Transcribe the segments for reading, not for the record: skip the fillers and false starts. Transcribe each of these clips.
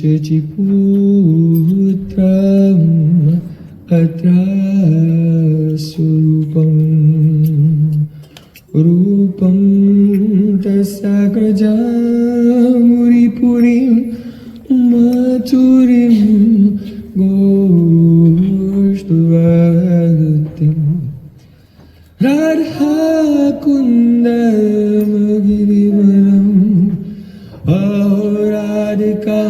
Shachiputram atra surupam rupam tasagrajam muripurim maturim goshtuvatim radha kundam girivaram Radhika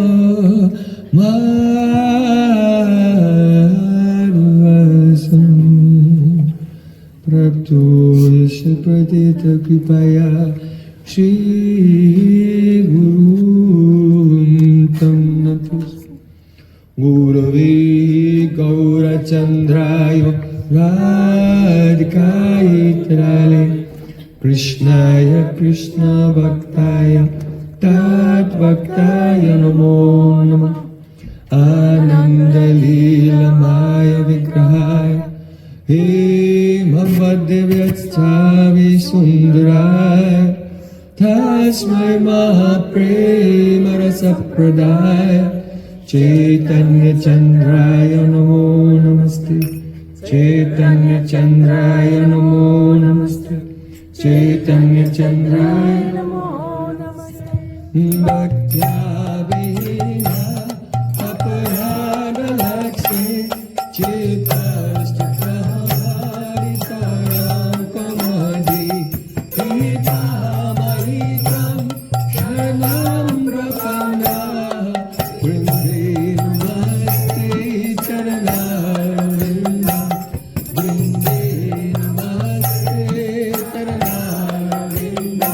Madhuvasam Prapto Yasha Pratita Kripaya Shri Guru Tam Natus Gurave Gaurachandraya Radhikaya Trale Krishnaya Krishna Bhaktaya Tat Bhaktaya Namo Namah Ananda Leela Maya Vigrahaya He Mavadevyatschavi Sundaraya Tasmai Mahaprema Rasa Pradaya Chaitanya Chandraya Namo Namaste Chaitanya Chandraya Namo Namaste Chaitanya Chandraya Namo Bhaktya-vina aparadalakshe chitastakaharitaram kamadi hitamaitam sharanam rapana vrinde namaste charanarvinda vrinde namaste charanarvinda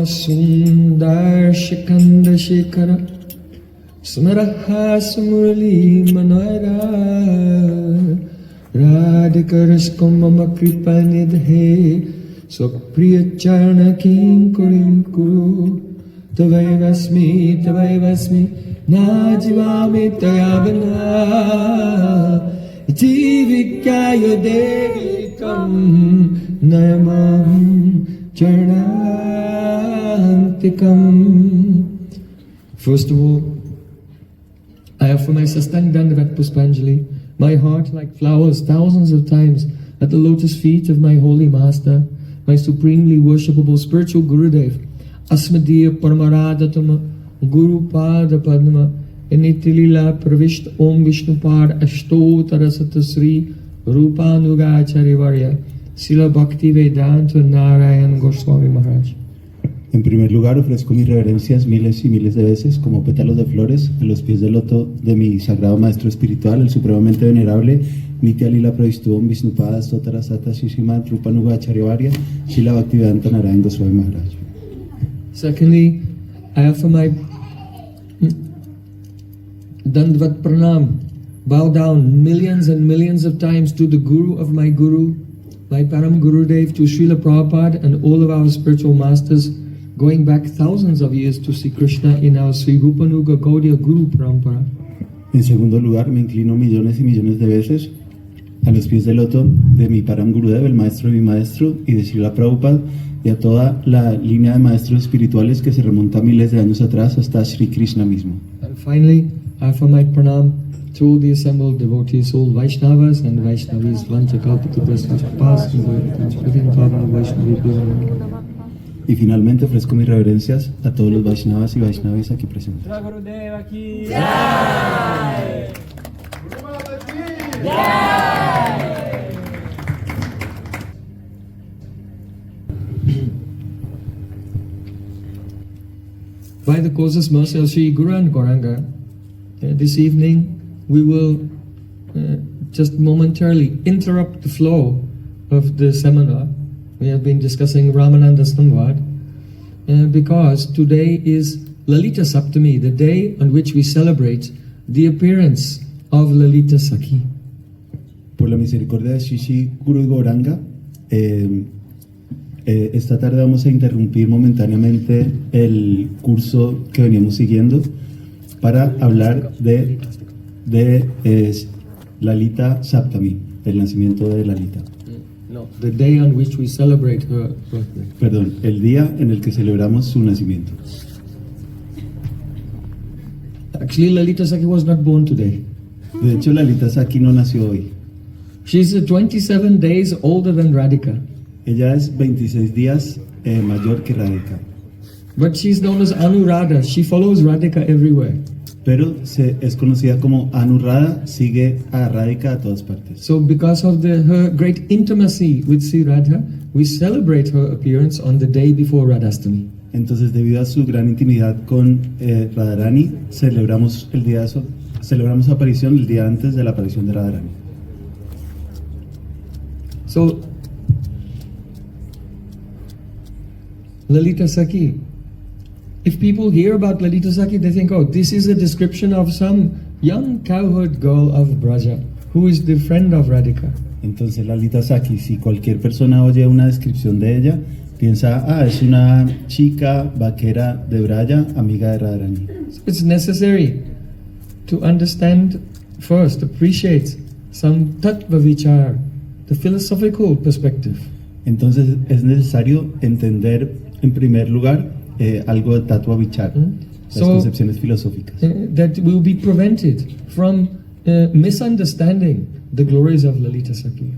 Sundar Shikanda Shikara Smaraha Smurli Manoira Radhikaraskambama Kripanidhe Sokpriya Charna Kim Kurim Kuru Tavaivasmi Najivami Tayavana Jivikyaya Devikam Nayamam Charnantikam. First of all, I offer my Sastang Dandavat Puspanjali, my heart like flowers thousands of times at the lotus feet of my holy master, my supremely worshipable spiritual Gurudev, Asmadiya Paramaradhatama Guru Pada Padma, Initilila Pravishta Om Vishnupad Ashtotara Satasri Rupanugacharya Sila Bhakti Vedanta Narayan Goswami Maharaj. En primer lugar, ofrezco mis reverencias miles y miles de veces como pétalos de flores a los pies del loto de mi sagrado maestro espiritual, el supremamente venerable Nitya Lila Pravishtu Vishnupada Stotara Sata Shishimat Rupanuga Acharyavarya Srila Bhaktivedanta Narayan Goswami Maharaj. Secondly, I offer my Dandvat Pranam, bow down millions and millions of times to the Guru of my Guru, my Param Gurudev, to Srila Prabhupada and all of our spiritual masters, going back thousands of years to Sri Krishna in our Sri Rupanuga Gaudiya Guru Parampara. En segundo lugar, me inclino millones y millones de veces a los pies del loto de mi Param Gurudev, el maestro de mi maestro, y de Srila Prabhupada, y a toda la línea de maestros espirituales que se remonta miles de años atrás hasta Sri Krishna mismo. And finally, I offer my pranam to all the assembled devotees, all Vaishnavas and Vaishnavis, Y finalmente ofrezco mis reverencias a todos los Vaishnavas y Vaishnavis aquí presentes. By the causeless mercy of Sri Guru and Gauranga, this evening we will just momentarily interrupt the flow of the seminar. We have been discussing Ramananda Samvad because today is Lalita Saptami, the day on which we celebrate the appearance of Lalita Sakhi. Por la misericordia de Shishi Guru y Gauranga, esta tarde vamos a interrumpir momentáneamente el curso que veníamos siguiendo para hablar de Lalita Saptami, el nacimiento de Lalita. No, the day on which we celebrate her birthday. Perdón, el día en el que celebramos su nacimiento. Actually, Lalita Sakhi was not born today. De hecho, Lalita Sakhi no nació hoy. She's 27 days older than Radhika. Ella es 26 días mayor que Radhika. But she's known as Anuradha. She follows Radhika everywhere. Pero es conocida como Anuradha, sigue a Radhika a todas partes. So because of her great intimacy with Sri Radha, we celebrate her appearance on the day before Radhastami. Entonces, debido a su gran intimidad con Radharani, celebramos su aparición el día antes de la aparición de Radharani. So, Lalita Sakhi. If people hear about Lalita Sakhi, they think, oh, this is a description of some young cowherd girl of Braja, who is the friend of Radhika. Entonces, Lalita Sakhi, si cualquier persona oye una descripción de ella, piensa, es una chica vaquera de Braja, amiga de Radharani. So it's necessary to understand first, appreciate some tattva vichar, the philosophical perspective. Entonces, es necesario entender, en primer lugar, algo de tattva vichar, las concepciones filosóficas. That will be prevented from misunderstanding the glories of Lalita Sakhi.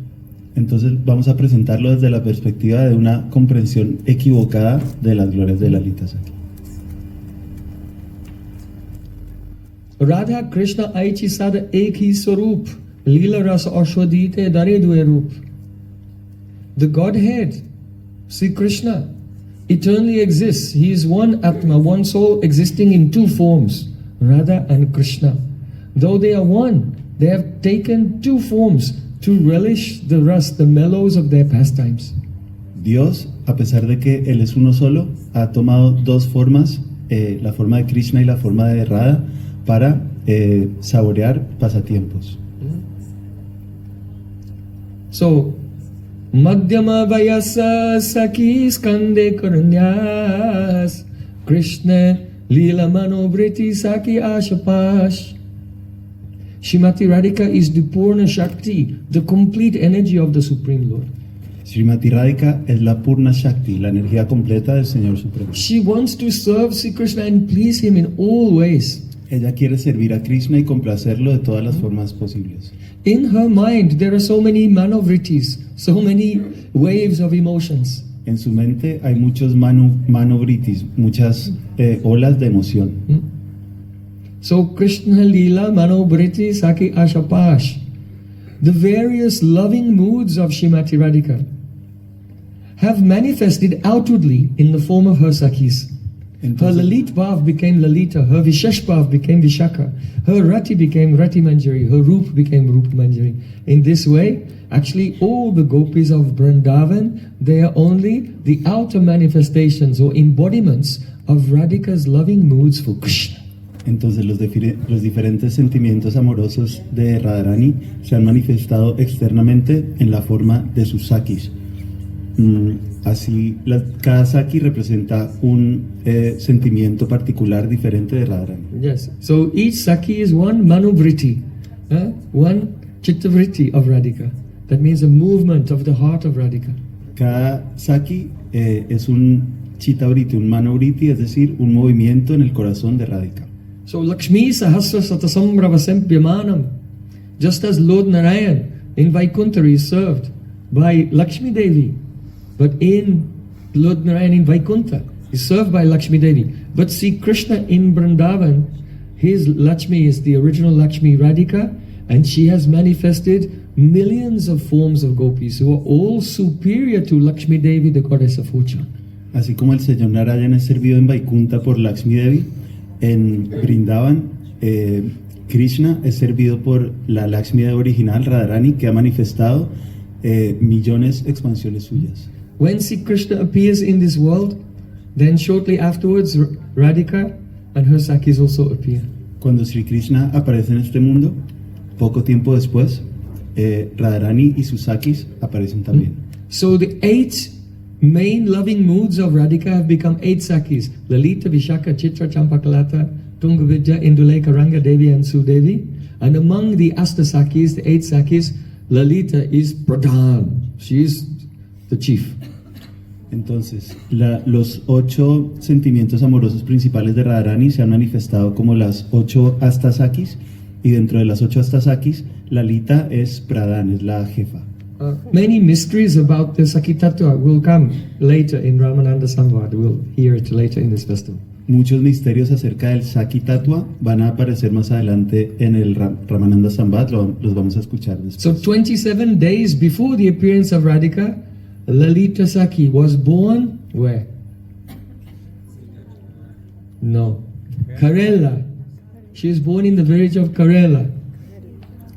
Entonces vamos a presentarlo desde la perspectiva de una comprensión equivocada de las glorias de Lalita Sakhi. Radha Krishna aichi sada ek hi swarup, lila rasa ashwadite dare due rup. The Godhead, Sri Krishna, eternally exists. He is one Atma, one soul existing in two forms, Radha and Krishna. Though they are one, they have taken two forms to relish the rust, the mellows of their pastimes. Dios, a pesar de que Él es uno solo, ha tomado dos formas, la forma de Krishna y la forma de Radha, para saborear pasatiempos. So, Madhyama Vayasa Sakhi Skande Karanyas Krishna Lila Manobriti Sakhi Ashapash. Shrimati Radhika is the Purna Shakti, the complete energy of the Supreme Lord. Srimati Radhika es la Purna Shakti, la energía completa del Señor Supremo. She wants to serve Sri Krishna and please him in all ways. Ella quiere servir a Krishna y complacerlo de todas las formas posibles. In her mind there are so many manovritis, so many waves of emotions. En su mente hay muchos manovritis, muchas olas de emoción. So Krishna Lila Manobriti Sakhi Ashapash, the various loving moods of Srimati Radhika have manifested outwardly in the form of her Sakhis. Her Lalit Bhav became Lalita, her Vishesh Bhav became Vishaka, her Rati became Rati Manjari, her Roop became Roop Manjari. In this way, actually all the gopis of Vrindavan, they are only the outer manifestations or embodiments of Radhika's loving moods for Krishna. Entonces los diferentes sentimientos amorosos de Radharani se han manifestado externamente en la forma de sus sakis. Así, cada saki representa un sentimiento particular diferente de Radharani. Yes, so each saki is one manovriti, one chittavriti of Radhika. That means a movement of the heart of Radhika. Cada saki es un chittavriti, un manovriti, es decir, un movimiento en el corazón de Radhika. So Lakshmi Sahasra Satasambravasampyamanam, just as Lord Narayan in Vaikuntha is served by Lakshmi Devi, but in Lord Narayan in Vaikuntha is served by Lakshmi Devi. But see Krishna in Vrindavan, his Lakshmi is the original Lakshmi Radhika, and she has manifested millions of forms of gopis who are all superior to Lakshmi Devi, the goddess of fortune. Así como el Señor Narayan es servido en Vaikuntha por Lakshmi Devi, en Vrindavan, Krishna es servido por la Lakshmi Devi original, Radharani, que ha manifestado millones expansiones suyas. When Sri Krishna appears in this world, then shortly afterwards Radhika and her Sakhis also appear. Cuando Sri Krishna aparece en este mundo, poco tiempo después, Radharani y sus Sakis aparecen también. So the 8 main loving moods of Radhika have become 8 Sakhis: Lalita, Vishaka, Chitra, Champakalata, Tungavidya, Induleka, Ranga Devi and Sudevi. And among the Asta Sakhis, the 8 Sakhis, Lalita is Pradhan. She is the chief. Entonces, los 8 sentimientos amorosos principales de Radharani se han manifestado como las 8 Astasakis, y dentro de las 8 Astasakis, Lalita es Pradhan, es la jefa. Many mysteries about the Sakhi Tattva will come later in Ramananda Samvad. We'll hear it later in this festival. Muchos misterios acerca del Sakhi Tattva van a aparecer más adelante en el Ramananda Samvad, los vamos a escuchar después. So 27 days before the appearance of Radhika, Lalita Sakhi was born where? No. Karela. She was born in the village of Karela.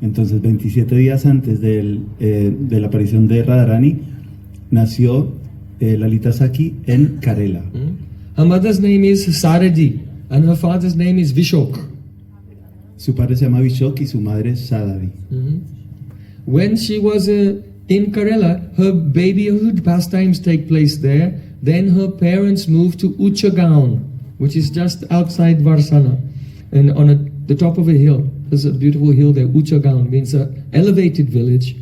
Entonces, 27 días antes de la aparición de Radharani, nació Lalita Sakhi en Karela. Her mother's name is Saradi and her father's name is Vishok. Su padre se llama Vishok y su madre es Sadadi. When she was in Karela, her babyhood pastimes take place there. Then her parents moved to Uchagaon, which is just outside Varsana, and on the top of a hill. There's a beautiful hill there. Uchagaon means an elevated village.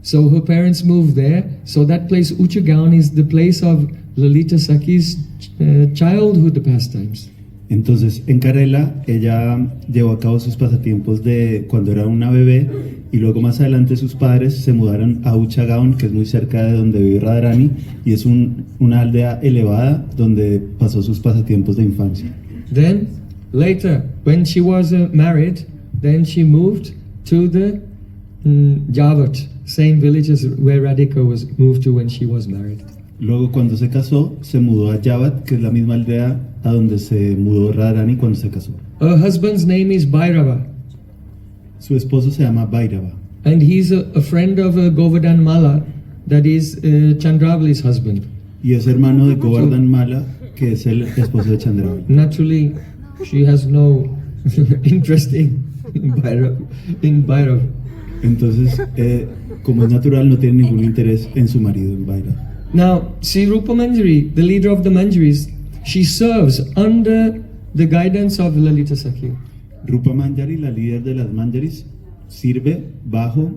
So her parents moved there. So that place, Uchagaon, is the place of Lalita Sakhi's childhood pastimes. Entonces, en Karela, ella llevó a cabo sus pasatiempos de cuando era una bebé, y luego más adelante sus padres se mudaron a Uchagaon, que es muy cerca de donde vive Radharani, y es una aldea elevada donde pasó sus pasatiempos de infancia. Then, later, when she was married, then she moved to the Javat, same village as where Radhika was moved to when she was married. Luego, cuando se casó, se mudó a Javat, que es la misma aldea a donde se mudó Radharani cuando se casó. Her husband's name is Bhairava, Su esposo se llama Bhairava, and he's a friend of Govardhan Mala, that is Chandravali's husband. y es hermano de Govardhan Mala, que es el esposo de Chandravali. Naturally, she has no interest in Bhairava. Entonces, como es natural, no tiene ningún interés en su marido, en Bhairava. Now, Sri Rupa Manjari, the leader of the Manjaris, she serves under the guidance of Lalita Sakhi. Rupa Manjari, la líder de las Manjaris, sirve bajo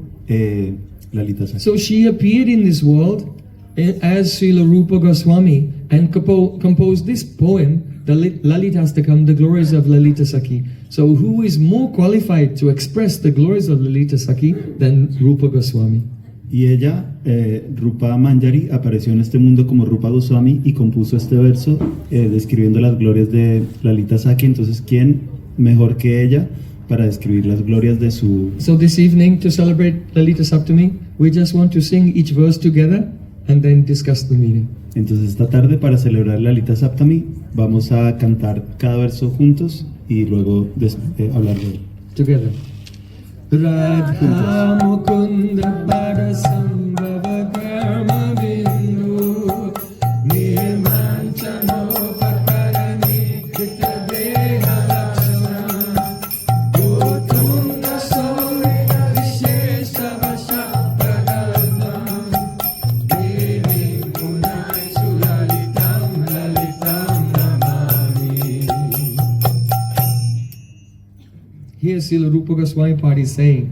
Lalita Sakhi. So she appeared in this world as Srila Rupa Goswami and composed this poem, the Lalitastakam, the glories of Lalita Sakhi. So who is more qualified to express the glories of Lalita Sakhi than Rupa Goswami? Y ella, Rupa Manjari, apareció en este mundo como Rupa Goswami y compuso este verso describiendo las glorias de Lalita Sakhi. Entonces, ¿quién mejor que ella para describir las glorias de su... So this evening, to celebrate Lalita Saptami, we just want to sing each verse together and then discuss the meaning. Entonces, esta tarde, para celebrar Lalita Saptami, vamos a cantar cada verso juntos y luego hablar de él. Together. Radha Mukunda Parasambhava Karma Bindu Nirmanchano Pakarani Krita Deha Lakshana Yotunga Sori Vishesha Vasha Pradhanam Devi Punai Sulalitam Lalitam Namami. Here Srila Rupa Goswami Padi is saying,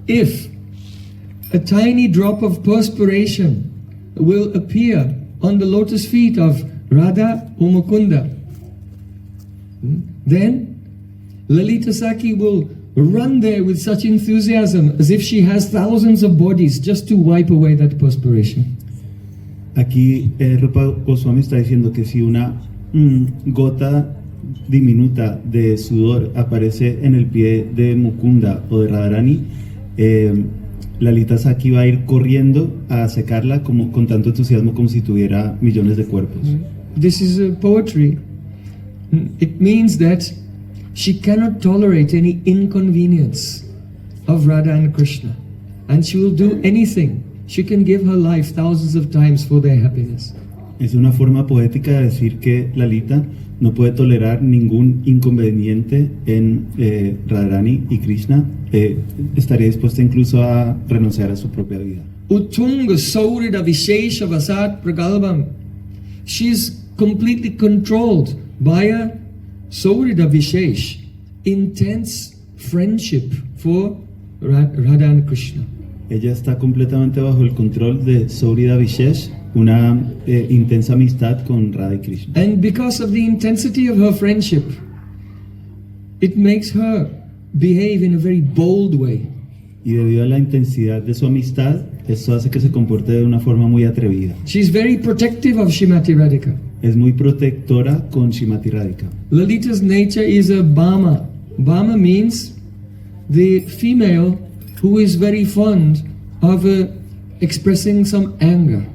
if a tiny drop of perspiration will appear on the lotus feet of Radha or Mukunda, then Lalita Sakhi will run there with such enthusiasm as if she has thousands of bodies just to wipe away that perspiration. Aquí Rupa Goswami está diciendo que si una gota diminuta de sudor aparece en el pie de Mukunda o de Radharani, Lalita Sakhi va a ir corriendo a secarla con tanto entusiasmo como si tuviera millones de cuerpos. This is poetry. It means that she cannot tolerate any inconvenience of Radha and Krishna. and she will do anything. She can give her life thousands of times for their happiness. Es una forma poética de decir que Lalita no puede tolerar ningún inconveniente en Radharani y Krishna. Estaría dispuesta incluso a renunciar a su propia vida. Uttunga Saurida Vishesha Vasat Pragalbam. She is completely controlled by a Saurida Vishesh, intense friendship for Radha and Krishna. Ella está completamente bajo el control de Saurida Vishesh, una intensa amistad con Radha y Krishna. And because of the intensity of her friendship, it makes her behave in a very bold way. Y debido a la intensidad de su amistad, esto hace que se comporte de una forma muy atrevida. She's very protective of Srimati Radhika. Es muy protectora con Srimati Radhika. Lalita's nature is a Bhama. Bhama means the female who is very fond of expressing some anger.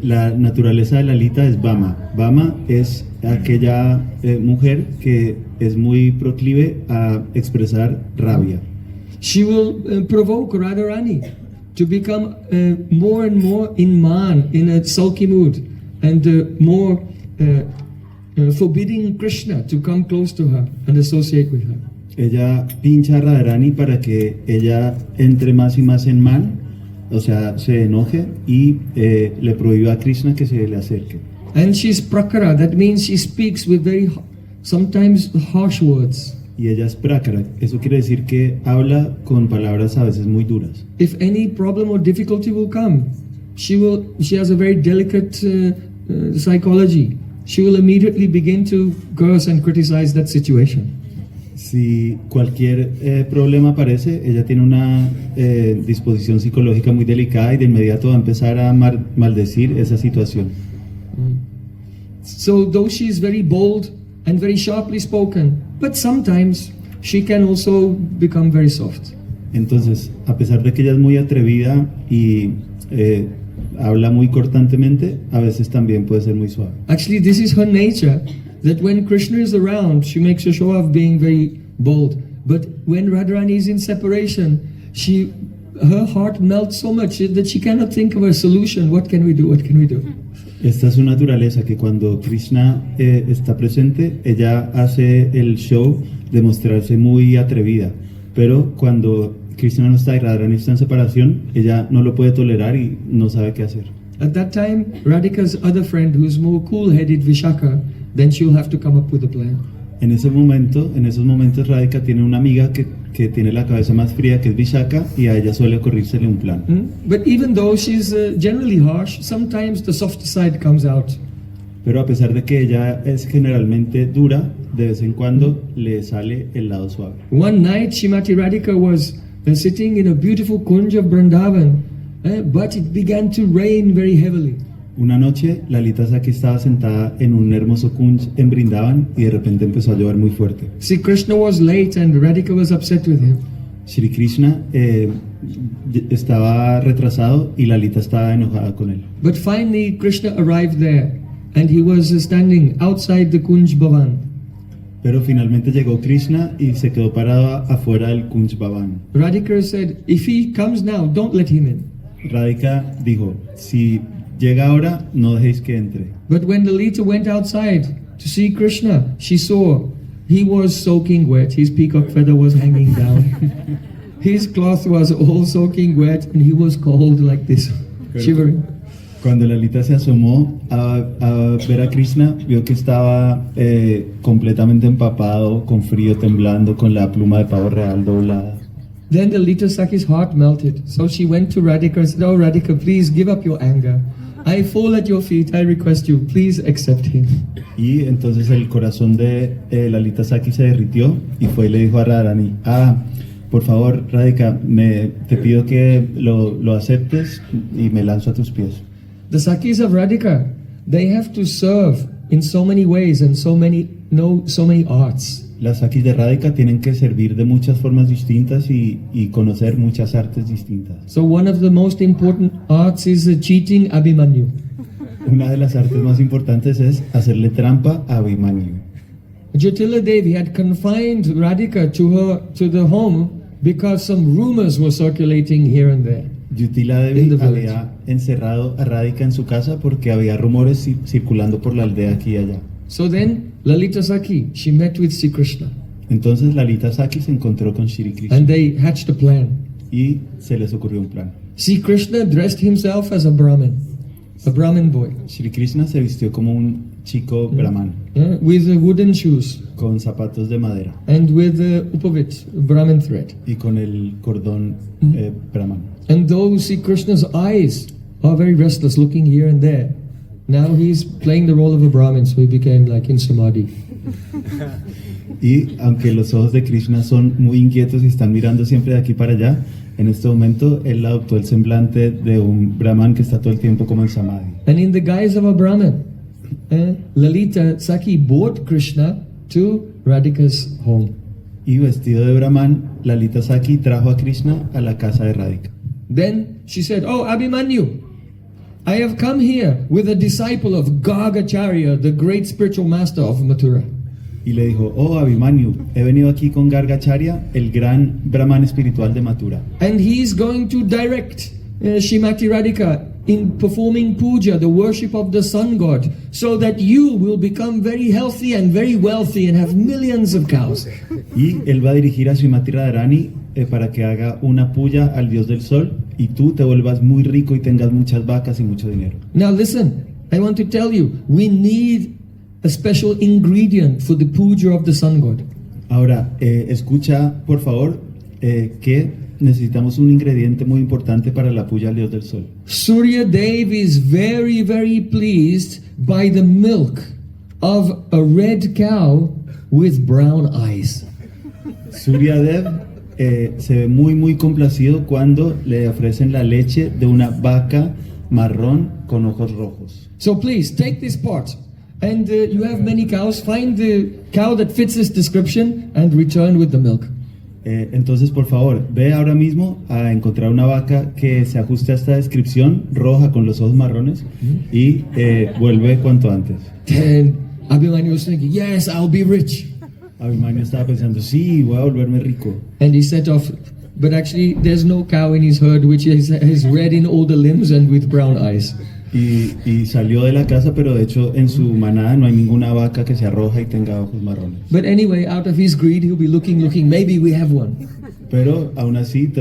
La naturaleza de Lalita es Bhama. Bhama es aquella mujer que es muy proclive a expresar rabia. She will provoke Radharani to become more and more in man, in a sulky mood, and more forbidding Krishna to come close to her and associate with her. Ella pincha a Radharani para que ella entre más y más en man, o sea, se enoje y le prohíba a Krishna que se le acerque. And she's prakara, that means she speaks with very sometimes harsh words. Y ella es prakara, eso quiere decir que habla con palabras a veces muy duras. If any problem or difficulty will come, she has a very delicate psychology. She will immediately begin to curse and criticize that situation. Si cualquier problema aparece, ella tiene una disposición psicológica muy delicada y de inmediato va a empezar a maldecir esa situación. So though she is very bold and very sharply spoken, but sometimes she can also become very soft. Entonces, a pesar de que ella es muy atrevida y habla muy cortantemente, a veces también puede ser muy suave. Actually, this is her nature, that when Krishna is around, she makes a show of being very bold. But when Radharani is in separation, her heart melts so much that she cannot think of a solution. What can we do? What can we do? Esta es su naturaleza, que cuando Krishna está presente, ella hace el show de mostrarse muy atrevida. Pero cuando Krishna no está y Radharani está en separación, ella no lo puede tolerar y no sabe qué hacer. At that time, Radhika's other friend, who is more cool-headed, Vishaka, then she'll have to come up with a plan. En esos momentos Radhika tiene una amiga que tiene la cabeza más fría, que es Vishaka, y a ella suele ocurrírsele un plan. But even though she's generally harsh, sometimes the soft side comes out. Pero a pesar de que ella es generalmente dura, de vez en cuando le sale el lado suave. One night, Srimati Radhika was sitting in a beautiful kunja of Vrindavan, but it began to rain very heavily. Una noche, Lalita Saki estaba sentada en un hermoso kunj en Vrindavan y de repente empezó a llover muy fuerte. See, Krishna was late and Radhika was upset with him. Shri Krishna estaba retrasado y Lalita estaba enojada con él. But finally, Krishna arrived there and he was standing outside the Kunj Bhavan. Pero finalmente llegó Krishna y se quedó parado afuera del Kunj Bhavan. Radhika said, if he comes now, don't let him in. Radhika dijo, si llega ahora, no dejéis que entre. But when Lalita went outside to see Krishna, she saw he was soaking wet. His peacock feather was hanging down. His cloth was all soaking wet and he was cold like this, shivering. Cuando Lalita se asomó a ver a Krishna, vio que estaba completamente empapado, con frío, temblando, con la pluma de pavo real doblada. Then Lalita Sakhi's heart melted. So she went to Radhika and said, oh Radhika, please give up your anger. I fall at your feet, I request you, please accept him. Y entonces el corazón de Lalita Sakhi se derritió y fue y le dijo a Radharani, por favor Radhika, te pido que lo aceptes y me lanzo a tus pies. The Sakhis of Radhika, they have to serve in so many ways and know so many arts. Las Sakhis de Radhika tienen que servir de muchas formas distintas y conocer muchas artes distintas. So one of the most important arts is cheating Abhimanyu. Una de las artes más importantes es hacerle trampa a Abhimanyu. Jyotila Devi had confined Radhika to the home because some rumors were circulating here and there. Yutila In the Devi village. había encerrado a Radhika en su casa porque había rumores circulando por la aldea aquí y allá. So then Lalita Saki, she met with Sri Krishna Entonces Lalita Saki se encontró con Shri Krishna and they hatched a plan. y se les ocurrió un plan. Sri Krishna dressed himself as a Brahmin boy, Shri Krishna se vistió como un chico brahman with wooden shoes con zapatos de madera and with upavit, Brahmin thread. y con el cordón brahman. And though Sri Krishna's eyes are very restless, looking here and there, now he's playing the role of a Brahmin, so he became like in Samadhi. Y aunque los ojos de Krishna son muy inquietos y están mirando siempre de aquí para allá, en este momento él adoptó el semblante de un brahman que está todo el tiempo como en samadhi. And in the guise of a Brahmin, Lalita Saki brought Krishna to Radhika's home. Y vestido de brahman, Lalita Saki trajo a Krishna a la casa de Radhika. Then she said, "Oh, Abhimanyu, I have come here with a disciple of Gargacharya, the great spiritual master of Mathura. Y le dijo, oh Abhimanyu, he venido aquí con Gargacharya, el gran brahman espiritual de Mathura. And he is going to direct Srimati Radhika in performing puja, the worship of the sun god, so that you will become very healthy and very wealthy and have millions of cows." Y él va a dirigir a Srimati Radharani para que haga una puya al dios del sol y tú te vuelvas muy rico y tengas muchas vacas y mucho dinero. Now listen, I want to tell you, we need a special ingredient for the puja of the sun god. Ahora, escucha por favor que necesitamos un ingrediente muy importante para la puya al dios del sol. Surya Dev is very, very pleased by the milk of a red cow with brown eyes. Surya Dev se ve muy complacido cuando le ofrecen la leche de una vaca marrón con ojos rojos. So please take this pot, and you have many cows. Find the cow that fits this description and return with the milk. Entonces, por favor, ve ahora mismo a encontrar una vaca que se ajuste a esta descripción, roja con los ojos marrones, y vuelve cuanto antes. And Abhimanyu was thinking, "Yes, I'll be rich." Abhimanyu estaba pensando, sí, voy a volverme rico. And he set off, but actually there's no cow in his herd which is red in all the limbs and with brown eyes. Y salió de la casa, pero de hecho en su manada no hay ninguna vaca que sea roja y tenga ojos marrones. But anyway, out of his greed, he'll be looking, maybe we have one. Pero aún así,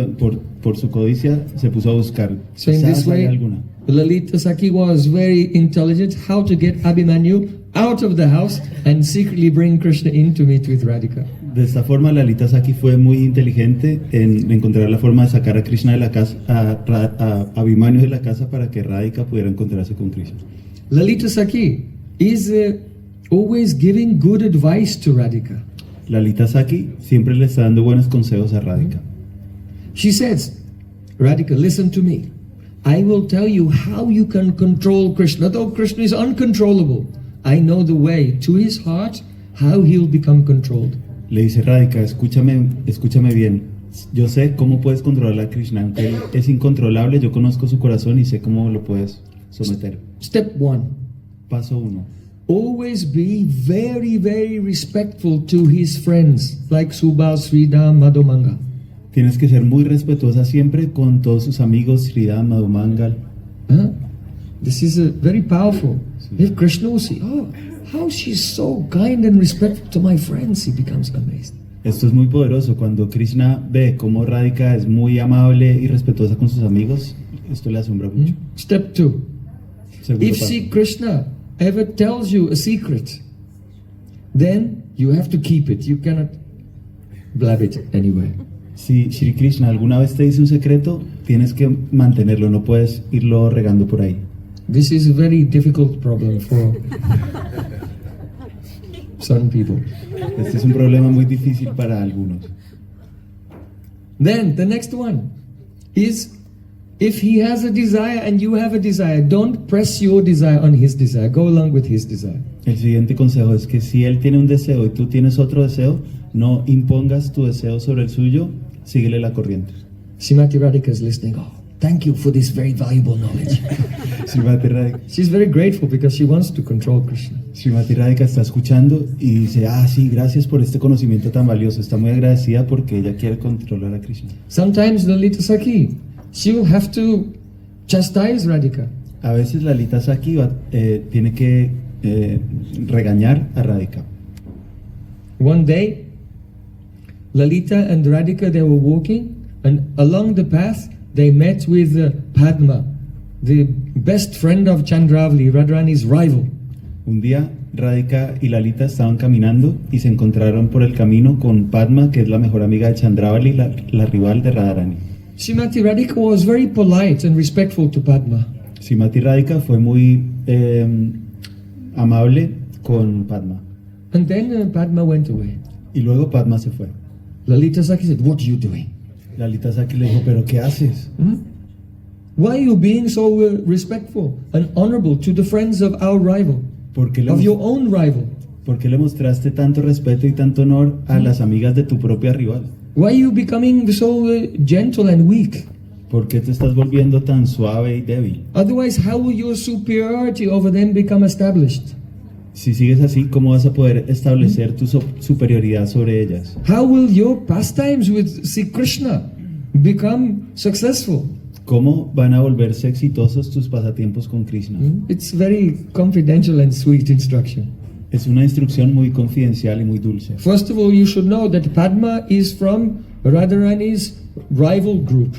por su codicia, se puso a buscar. So in Quizás this hay way, alguna. Lalita Saki was very intelligent how to get Abhimanyu out of the house and secretly bring Krishna in to meet with Radhika. De esta forma, Lalita Saki fue muy inteligente en encontrar la forma de sacar a Krishna de la casa, a Abhimanyu de la casa para que Radhika pudiera encontrarse con Krishna. Lalita Saki is always giving good advice to Radhika. Lalita Saki siempre le está dando buenos consejos a Radhika. She says, "Radhika, listen to me. I will tell you how you can control Krishna. Though Krishna is uncontrollable, I know the way to his heart, how he'll become controlled." Le dice Radhika, escúchame bien. Yo sé cómo puedes controlar a Krishna. Aunque él es incontrolable, yo conozco su corazón y sé cómo lo puedes someter. Step 1. Paso 1. Always be very, very respectful to his friends, like Subal, Sridham, Madhumanga. Tienes que ser muy respetuosa siempre con todos sus amigos, Sridham, Madhumangal. This is very powerful. If Krishna will see, oh, how she's so kind and respectful to my friends, he becomes amazed. Esto es muy poderoso. Cuando Krishna ve cómo Radhika es muy amable y respetuosa con sus amigos, esto le asombra mucho. Step 2. Segundo If paso. Sri Krishna ever tells you a secret, then you have to keep it. You cannot blab it anywhere. Si Shri Krishna alguna vez te dice un secreto, tienes que mantenerlo, no puedes irlo regando por ahí. This is a very difficult problem for some people. Este es un problema muy difícil para algunos. Then the next one is, if he has a desire and you have a desire, don't press your desire on his desire. Go along with his desire. El siguiente consejo es que si él tiene un deseo y tú tienes otro deseo, no impongas tu deseo sobre el suyo, síguele la corriente. Srimati Radhika is listening. Oh, thank you for this very valuable knowledge. Srimati Radhika, She's very grateful because she wants to control Krishna. Srimati Radhika está escuchando y dice, sí, gracias por este conocimiento tan valioso. Está muy agradecida porque ella quiere controlar a Krishna. Sometimes Lalita Sakhi, she will have to chastise Radhika. A veces Lalita Sakhi tiene que regañar a Radhika. One day, Lalita and Radhika, they were walking, and along the path, they met with Padma, the best friend of Chandravali, Radharani's rival. Un día, Radhika y Lalita estaban caminando y se encontraron por el camino con Padma, que es la mejor amiga de Chandravali, la rival de Radharani. Srimati Radhika was very polite and respectful to Padma. Srimati Radhika fue muy amable con Padma. And then Padma went away. Y luego Padma se fue. Lalita Sakhi said, "What are you doing? Lalita Sakhi le dijo, ¿pero qué haces? Why are you being so respectful and honorable to the friends of our rival, ¿Por qué of your own rival? ¿Por qué le mostraste tanto respeto y tanto honor a las amigas de tu propia rival? Why are you becoming so gentle and weak? ¿Por qué te estás volviendo tan suave y débil? Otherwise, how will your superiority over them become established? Si sigues así, ¿cómo vas a poder establecer tu superioridad sobre ellas? How will your pastimes with Sri Krishna become successful? ¿Cómo van a volverse exitosos tus pasatiempos con Krishna? It's very confidential and sweet instruction. Es una instrucción muy confidencial y muy dulce. First of all, you should know that Padma is from Radharani's rival group.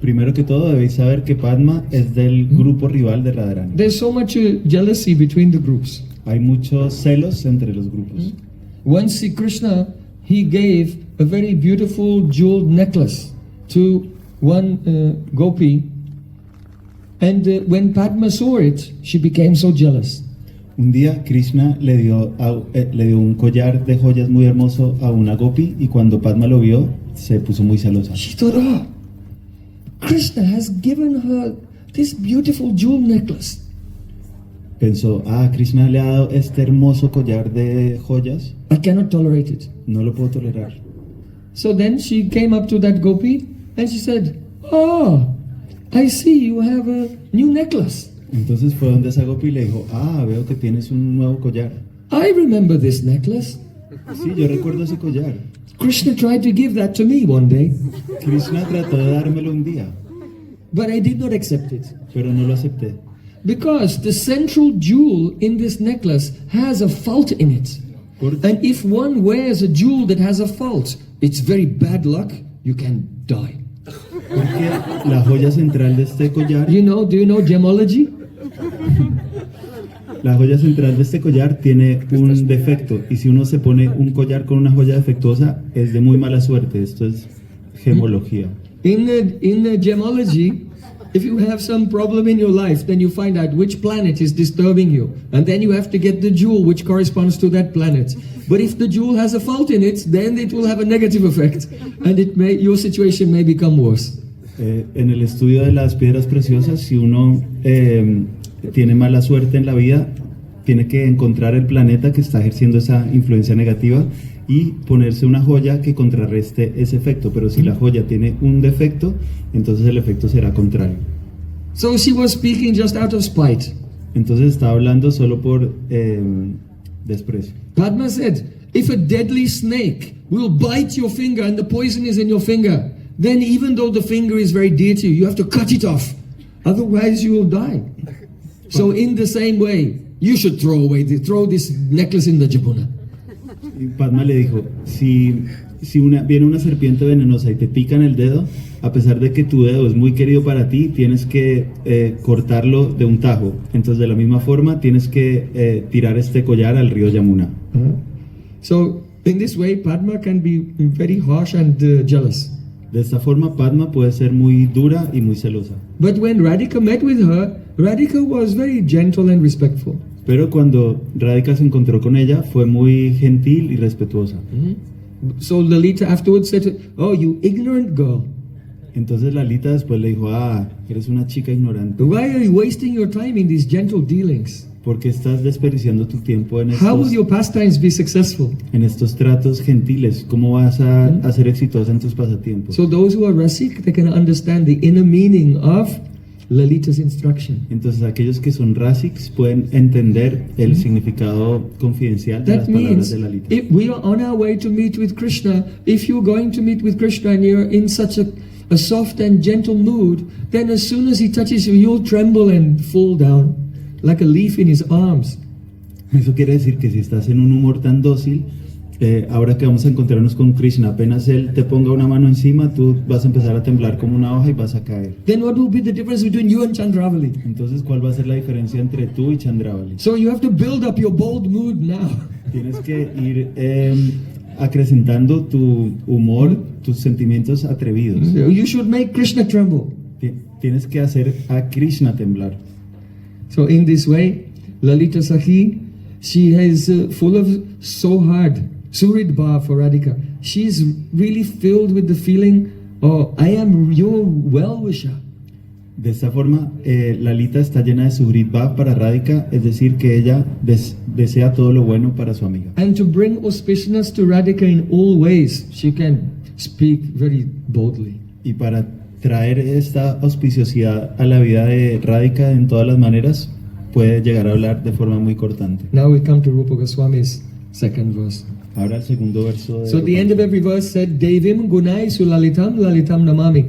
Primero que todo, debéis saber que Padma es del grupo rival de Radharani. There's so much jealousy between the groups. Hay muchos celos entre los grupos. Once Sri Krishna, he gave a very beautiful jeweled necklace to one gopi, and when Padma saw it, she became so jealous. Un día Krishna le dio un collar de joyas muy hermoso a una gopi y cuando Padma lo vio se puso muy celosa. She thought, oh, Krishna has given her this beautiful jewel necklace. Pensó, Krishna le ha dado este hermoso collar de joyas, I cannot tolerate it. no lo puedo tolerar. So then she came up to that gopi and she said, oh, I see you have a new necklace. Entonces fue donde esa gopi y le dijo, veo que tienes un nuevo collar. I remember this necklace. Sí, yo recuerdo ese collar. Krishna tried to give that to me one day, Krishna trató de dármelo un día, but I did not accept it. pero no lo acepté. Because the central jewel in this necklace has a fault in it. And if one wears a jewel that has a fault, it's very bad luck, you can die. Porque la joya central de este collar, Do you know gemology? la joya central de este collar tiene un defecto y si uno se pone un collar con una joya defectuosa es de muy mala suerte. Esto es gemología. In the gemology, if you have some problem in your life, then you find out which planet is disturbing you, and then you have to get the jewel which corresponds to that planet. But if the jewel has a fault in it, then it will have a negative effect, and your situation may become worse. En el estudio de las piedras preciosas, si uno tiene mala suerte en la vida, tiene que encontrar el planeta que está ejerciendo esa influencia negativa y ponerse una joya que contrarreste ese efecto. Pero si la joya tiene un defecto, entonces el efecto será contrario. So she was speaking just out of spite. Entonces estaba hablando solo por desprecio. Padma said, if a deadly snake will bite your finger and the poison is in your finger, then even though the finger is very dear to you, you have to cut it off. Otherwise you will die. So in the same way, you should throw this necklace in the Jabuna. Y Padma le dijo, si viene una serpiente venenosa y te pica en el dedo, a pesar de que tu dedo es muy querido para ti, tienes que cortarlo de un tajo. Entonces, de la misma forma, tienes que tirar este collar al río Yamuna. So, in this way, Padma can be very harsh and jealous. De esta forma, Padma puede ser muy dura y muy celosa. But when Radhika met with her, Radhika was very gentle and respectful. Pero cuando Radhika se encontró con ella, fue muy gentil y respetuosa. So Lalita afterwards said, oh, you ignorant girl. Entonces Lalita después le dijo, eres una chica ignorante. Why are you wasting your time in these gentle dealings? ¿Por qué estás desperdiciando tu tiempo en How will your pastimes be successful? estos tratos gentiles? ¿Cómo vas a ser exitosa en tus pasatiempos? So those who are Rasik, they can understand the inner meaning of Lalita's instruction. Entonces aquellos que son Rasiks pueden entender el significado confidencial de las That palabras means de Lalita. if we are on our way to meet with Krishna, if you're going to meet with Krishna and you're in such a soft and gentle mood, then as soon as he touches you, you'll tremble and fall down like a leaf in his arms. Eso quiere decir que si estás en un humor tan dócil, ahora que vamos a encontrarnos con Krishna, apenas él te ponga una mano encima, tú vas a empezar a temblar como una hoja y vas a caer. Then what will be the difference between you and Chandravali? Entonces, ¿cuál va a ser la diferencia entre tú y Chandravali? So you have to build up your bold mood now. Tienes que ir acrecentando tu humor, tus sentimientos atrevidos. You should make Krishna tremble. Tienes que hacer a Krishna temblar. So in this way, Lalita Sakhi, she is full of Surid Bhav for Radhika. She's really filled with the feeling, oh, I am your well-wisher. De esta forma, Lalita está llena de Surit Bhav para Radhika, es decir, que ella desea todo lo bueno para su amiga. And to bring auspiciousness to Radhika in all ways, she can speak very boldly. Y para traer esta auspiciosidad a la vida de Radhika en todas las maneras, puede llegar a hablar de forma muy cortante. Now we come to Rupa Goswami's second verse. Ahora el segundo verso de So at the end of every verse said, Devim Gunai Sulalitam Lalitam Namami.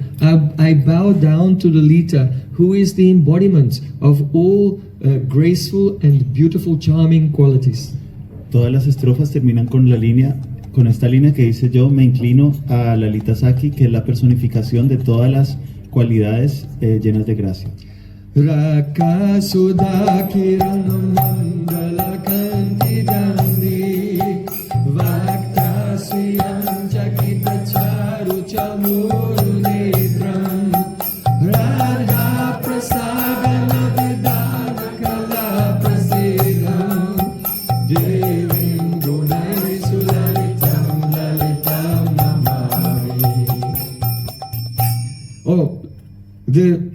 I bow down to Lalita, who is the embodiment of all graceful and beautiful, charming qualities. Todas las estrofas terminan con esta línea que dice: yo me inclino a Lalita Sakhi, que es la personificación de todas las cualidades llenas de gracia. Raka Sudha Kiranam Mandala Kanti Dandi Vakta Siyam Chakita Charu Chamur Netram Radha Prasadana Vidana Kala Prasidam Devim Gunai Sulalitam Lalitam Namami. Oh, the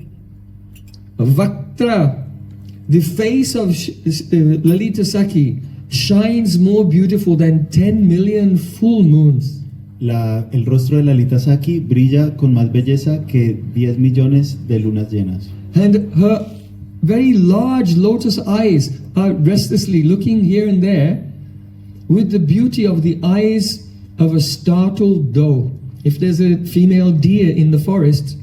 Vaktra, the face of Lalita Sakhi shines more beautiful than 10 million full moons. El rostro de Lalita Sakhi brilla con más belleza que 10 millones de lunas llenas. And her very large lotus eyes are restlessly looking here and there with the beauty of the eyes of a startled doe. If there's a female deer in the forest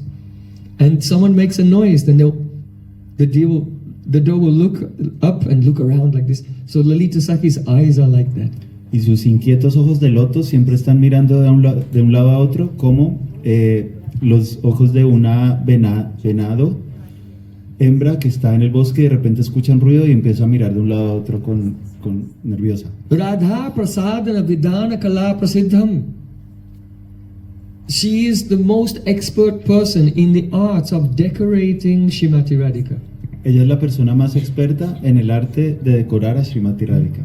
and someone makes a noise, then the doe will look up and look around like this. So Lalita Sakhi's eyes are like that. Y sus inquietos ojos de loto siempre están mirando de un lado a otro, como los ojos de una venado hembra que está en el bosque y de repente escucha un ruido y empieza a mirar de un lado a otro con nerviosa. Radha Prasadana Vidana Kala Prasiddham. She is the most expert person in the arts of decorating Srimati Radhika. Ella es la persona más experta en el arte de decorar a Srimati Radhika.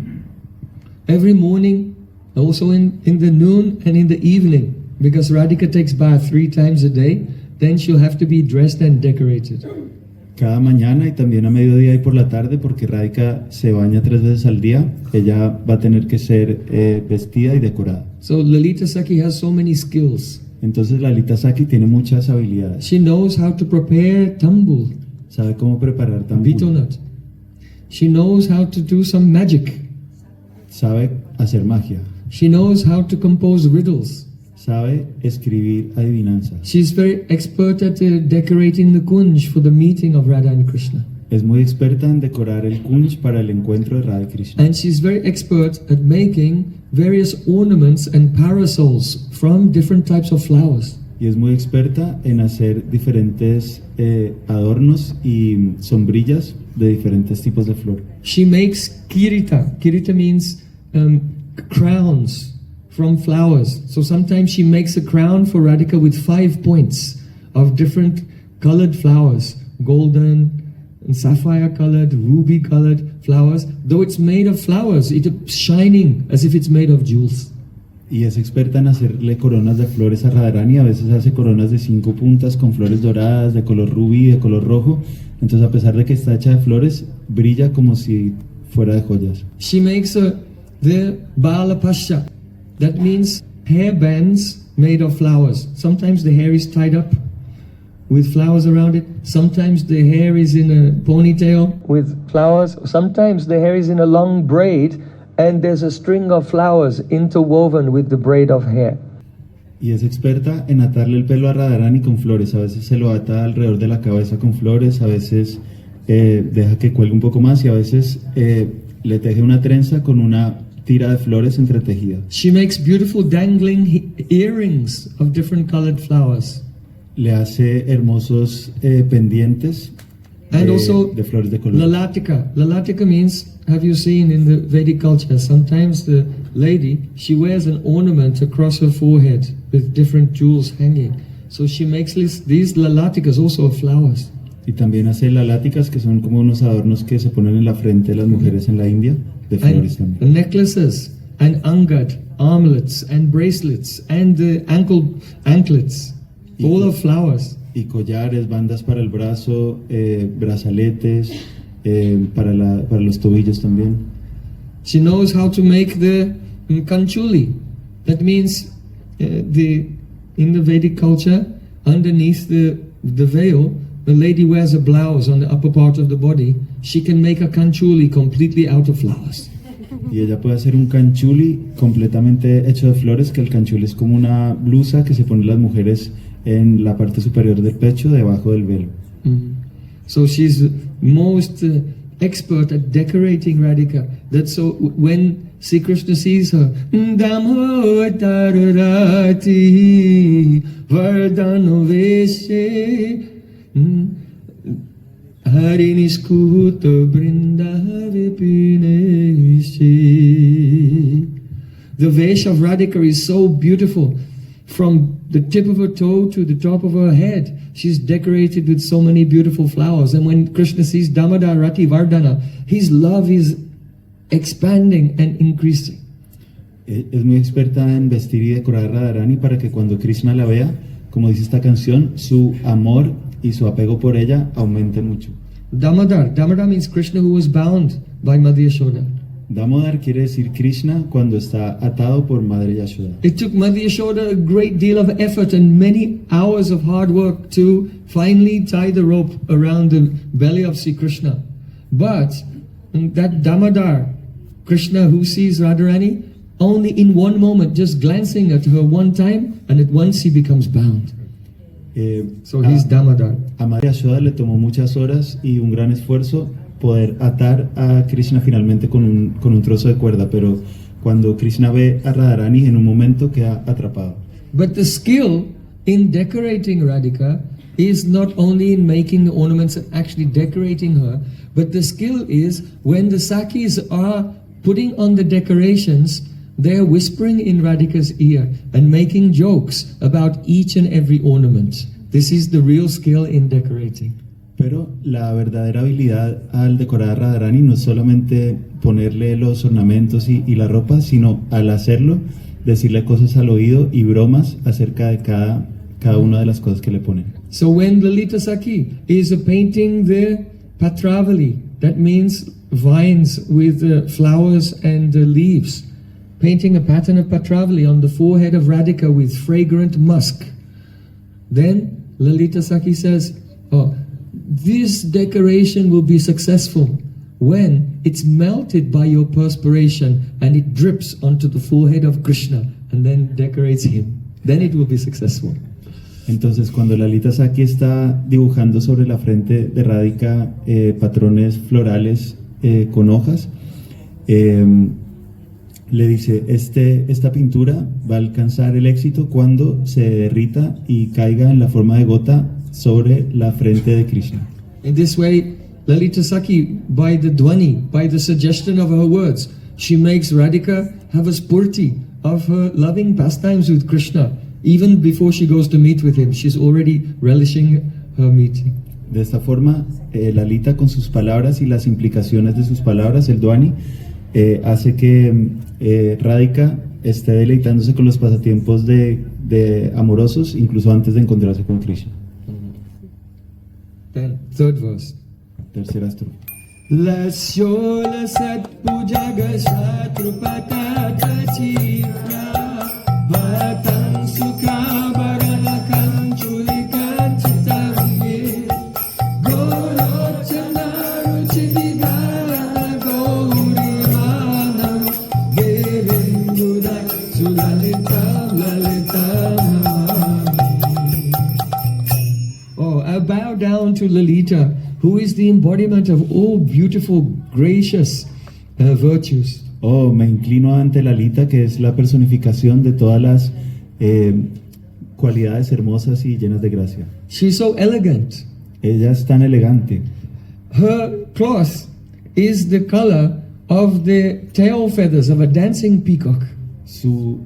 Every morning, also in the noon and in the evening, because Radhika takes bath 3 times a day, then she'll have to be dressed and decorated. Cada mañana y también a mediodía y por la tarde, porque Radhika se baña 3 veces al día, ella va a tener que ser vestida y decorada. So Lalita Sakhi has so many skills. Entonces Lalita Sakhi tiene muchas habilidades. She knows how to prepare tambul, Sabe cómo preparar betel tambul. nut. She knows how to do some magic. Sabe hacer magia. She knows how to compose riddles. Sabe escribir adivinanzas. She's very expert at decorating the kunj for the meeting of Radha and Krishna. Es muy experta en decorar el kunj para el encuentro de Radha y Krishna. And she's very expert at making various ornaments and parasols from different types of flowers. Y es muy experta en hacer diferentes adornos y sombrillas de diferentes tipos de flor. She makes kirita. Kirita means crowns from flowers. So sometimes she makes a crown for Radhika with 5 points of different colored flowers, golden and sapphire colored, ruby colored flowers. Though it's made of flowers, it's shining as if it's made of jewels. Y es experta en hacerle coronas de flores a Radharani. A veces hace coronas de 5 puntas con flores doradas, de color rubí, de color rojo. Entonces, a pesar de que está hecha de flores, brilla como si fuera de joyas. She makes the balapasha. That means hair bands made of flowers. Sometimes the hair is tied up with flowers around it. Sometimes the hair is in a ponytail with flowers. Sometimes the hair is in a long braid and there's a string of flowers interwoven with the braid of hair. Y es experta en atarle el pelo a Radharani con flores. A veces se lo ata alrededor de la cabeza con flores, a veces deja que cuelgue un poco más y a veces le teje una trenza con una tira de flores entretejida. She makes beautiful dangling earrings of different colored flowers. Le hace hermosos pendientes And also de flores de color. Lalita. Lalita means, have you seen in the Vedic culture, sometimes the lady, she wears an ornament across her forehead with different jewels hanging. So she makes these lalatikas also of flowers. Y también hace laláticas, que son como unos adornos que se ponen en la frente de las mujeres en la India, de flores también. And necklaces, and angad, armlets, and bracelets, and anklets, all of flowers. Y collares, bandas para el brazo, brazaletes, para los tobillos también. She knows how to make the kanchuli. That means in the Vedic culture, underneath the veil, the lady wears a blouse on the upper part of the body. She can make a kanchuli completely out of flowers. Y ella puede hacer un kanchuli completamente hecho de flores, que el kanchuli es como una blusa que se ponen las mujeres en la parte superior del pecho, debajo del velo. So she's most expert at decorating Radhika. That's so when Sri Krishna sees her, Damho tararati vardhano veshe harinishkuta brindavipineshi. The vesh of Radhika is so beautiful. From the tip of her toe to the top of her head, she's decorated with so many beautiful flowers. And when Krishna sees Damodar Rati Vardhana, his love is expanding and increasing. Es muy experta en vestir y decorar a Radharani para que cuando Krishna la vea, como dice esta canción, su amor y su apego por ella aumente mucho. Damodar means Krishna who was bound by Madhya Yashoda. Damodar quiere decir Krishna cuando está atado por Madre Yashoda. It took Madhya Yashoda a great deal of effort and many hours of hard work to finally tie the rope around the belly of Sri Krishna. But that Damodar, Krishna who sees Radharani, only in one moment, just glancing at her one time, and at once he becomes bound. So he's Damodar. A Madre Yashoda le tomó muchas horas y un gran esfuerzo poder atar a Krishna finalmente con un trozo de cuerda, pero cuando Krishna ve a Radharani, en un momento queda atrapado. But the skill in decorating Radhika is not only in making the ornaments and actually decorating her, but the skill is when the Sakis are putting on the decorations, they're whispering in Radhika's ear and making jokes about each and every ornament. This is the real skill in decorating. Pero la verdadera habilidad al decorar a Radharani no es solamente ponerle los ornamentos y la ropa, sino al hacerlo, decirle cosas al oído y bromas acerca de cada una de las cosas que le ponen. So when Lalita Saki is painting the Patravali, that means vines with flowers and leaves, painting a pattern of Patravali on the forehead of Radhika with fragrant musk, then Lalita Saki says, this decoration will be successful when it's melted by your perspiration and it drips onto the forehead of Krishna and then decorates him. Then it will be successful. Entonces, cuando Lalita Saki está dibujando sobre la frente de Radhika patrones florales con hojas, le dice, esta pintura va a alcanzar el éxito cuando se derrita y caiga en la forma de gota sobre la frente de Krishna. In this way, Lalita Saki, by the dhvani, by the suggestion of her words, she makes Radhika have a spurti of her loving pastimes with Krishna. Even before she goes to meet with him, she's already relishing her meeting. De esta forma, Lalita, con sus palabras y las implicaciones de sus palabras, el dhvani, hace que Radhika esté deleitándose con los pasatiempos de amorosos, incluso antes de encontrarse con Krishna. Then, third verse. Tercera estrofa. Lasyola satpujaga shatrupatata chitra Vatan sukha varana kanchulika chitamye Golochana ruchidivana gaurimana Gevinduda sulalita lalita namami. Oh, I bow down to Lalita, who is the embodiment of all beautiful, gracious virtues. Oh, me inclino ante Lalita, que es la personificación de todas las cualidades hermosas y llenas de gracia. She's so elegant. Ella es tan elegante. Her cloth is the color of the tail feathers of a dancing peacock. Su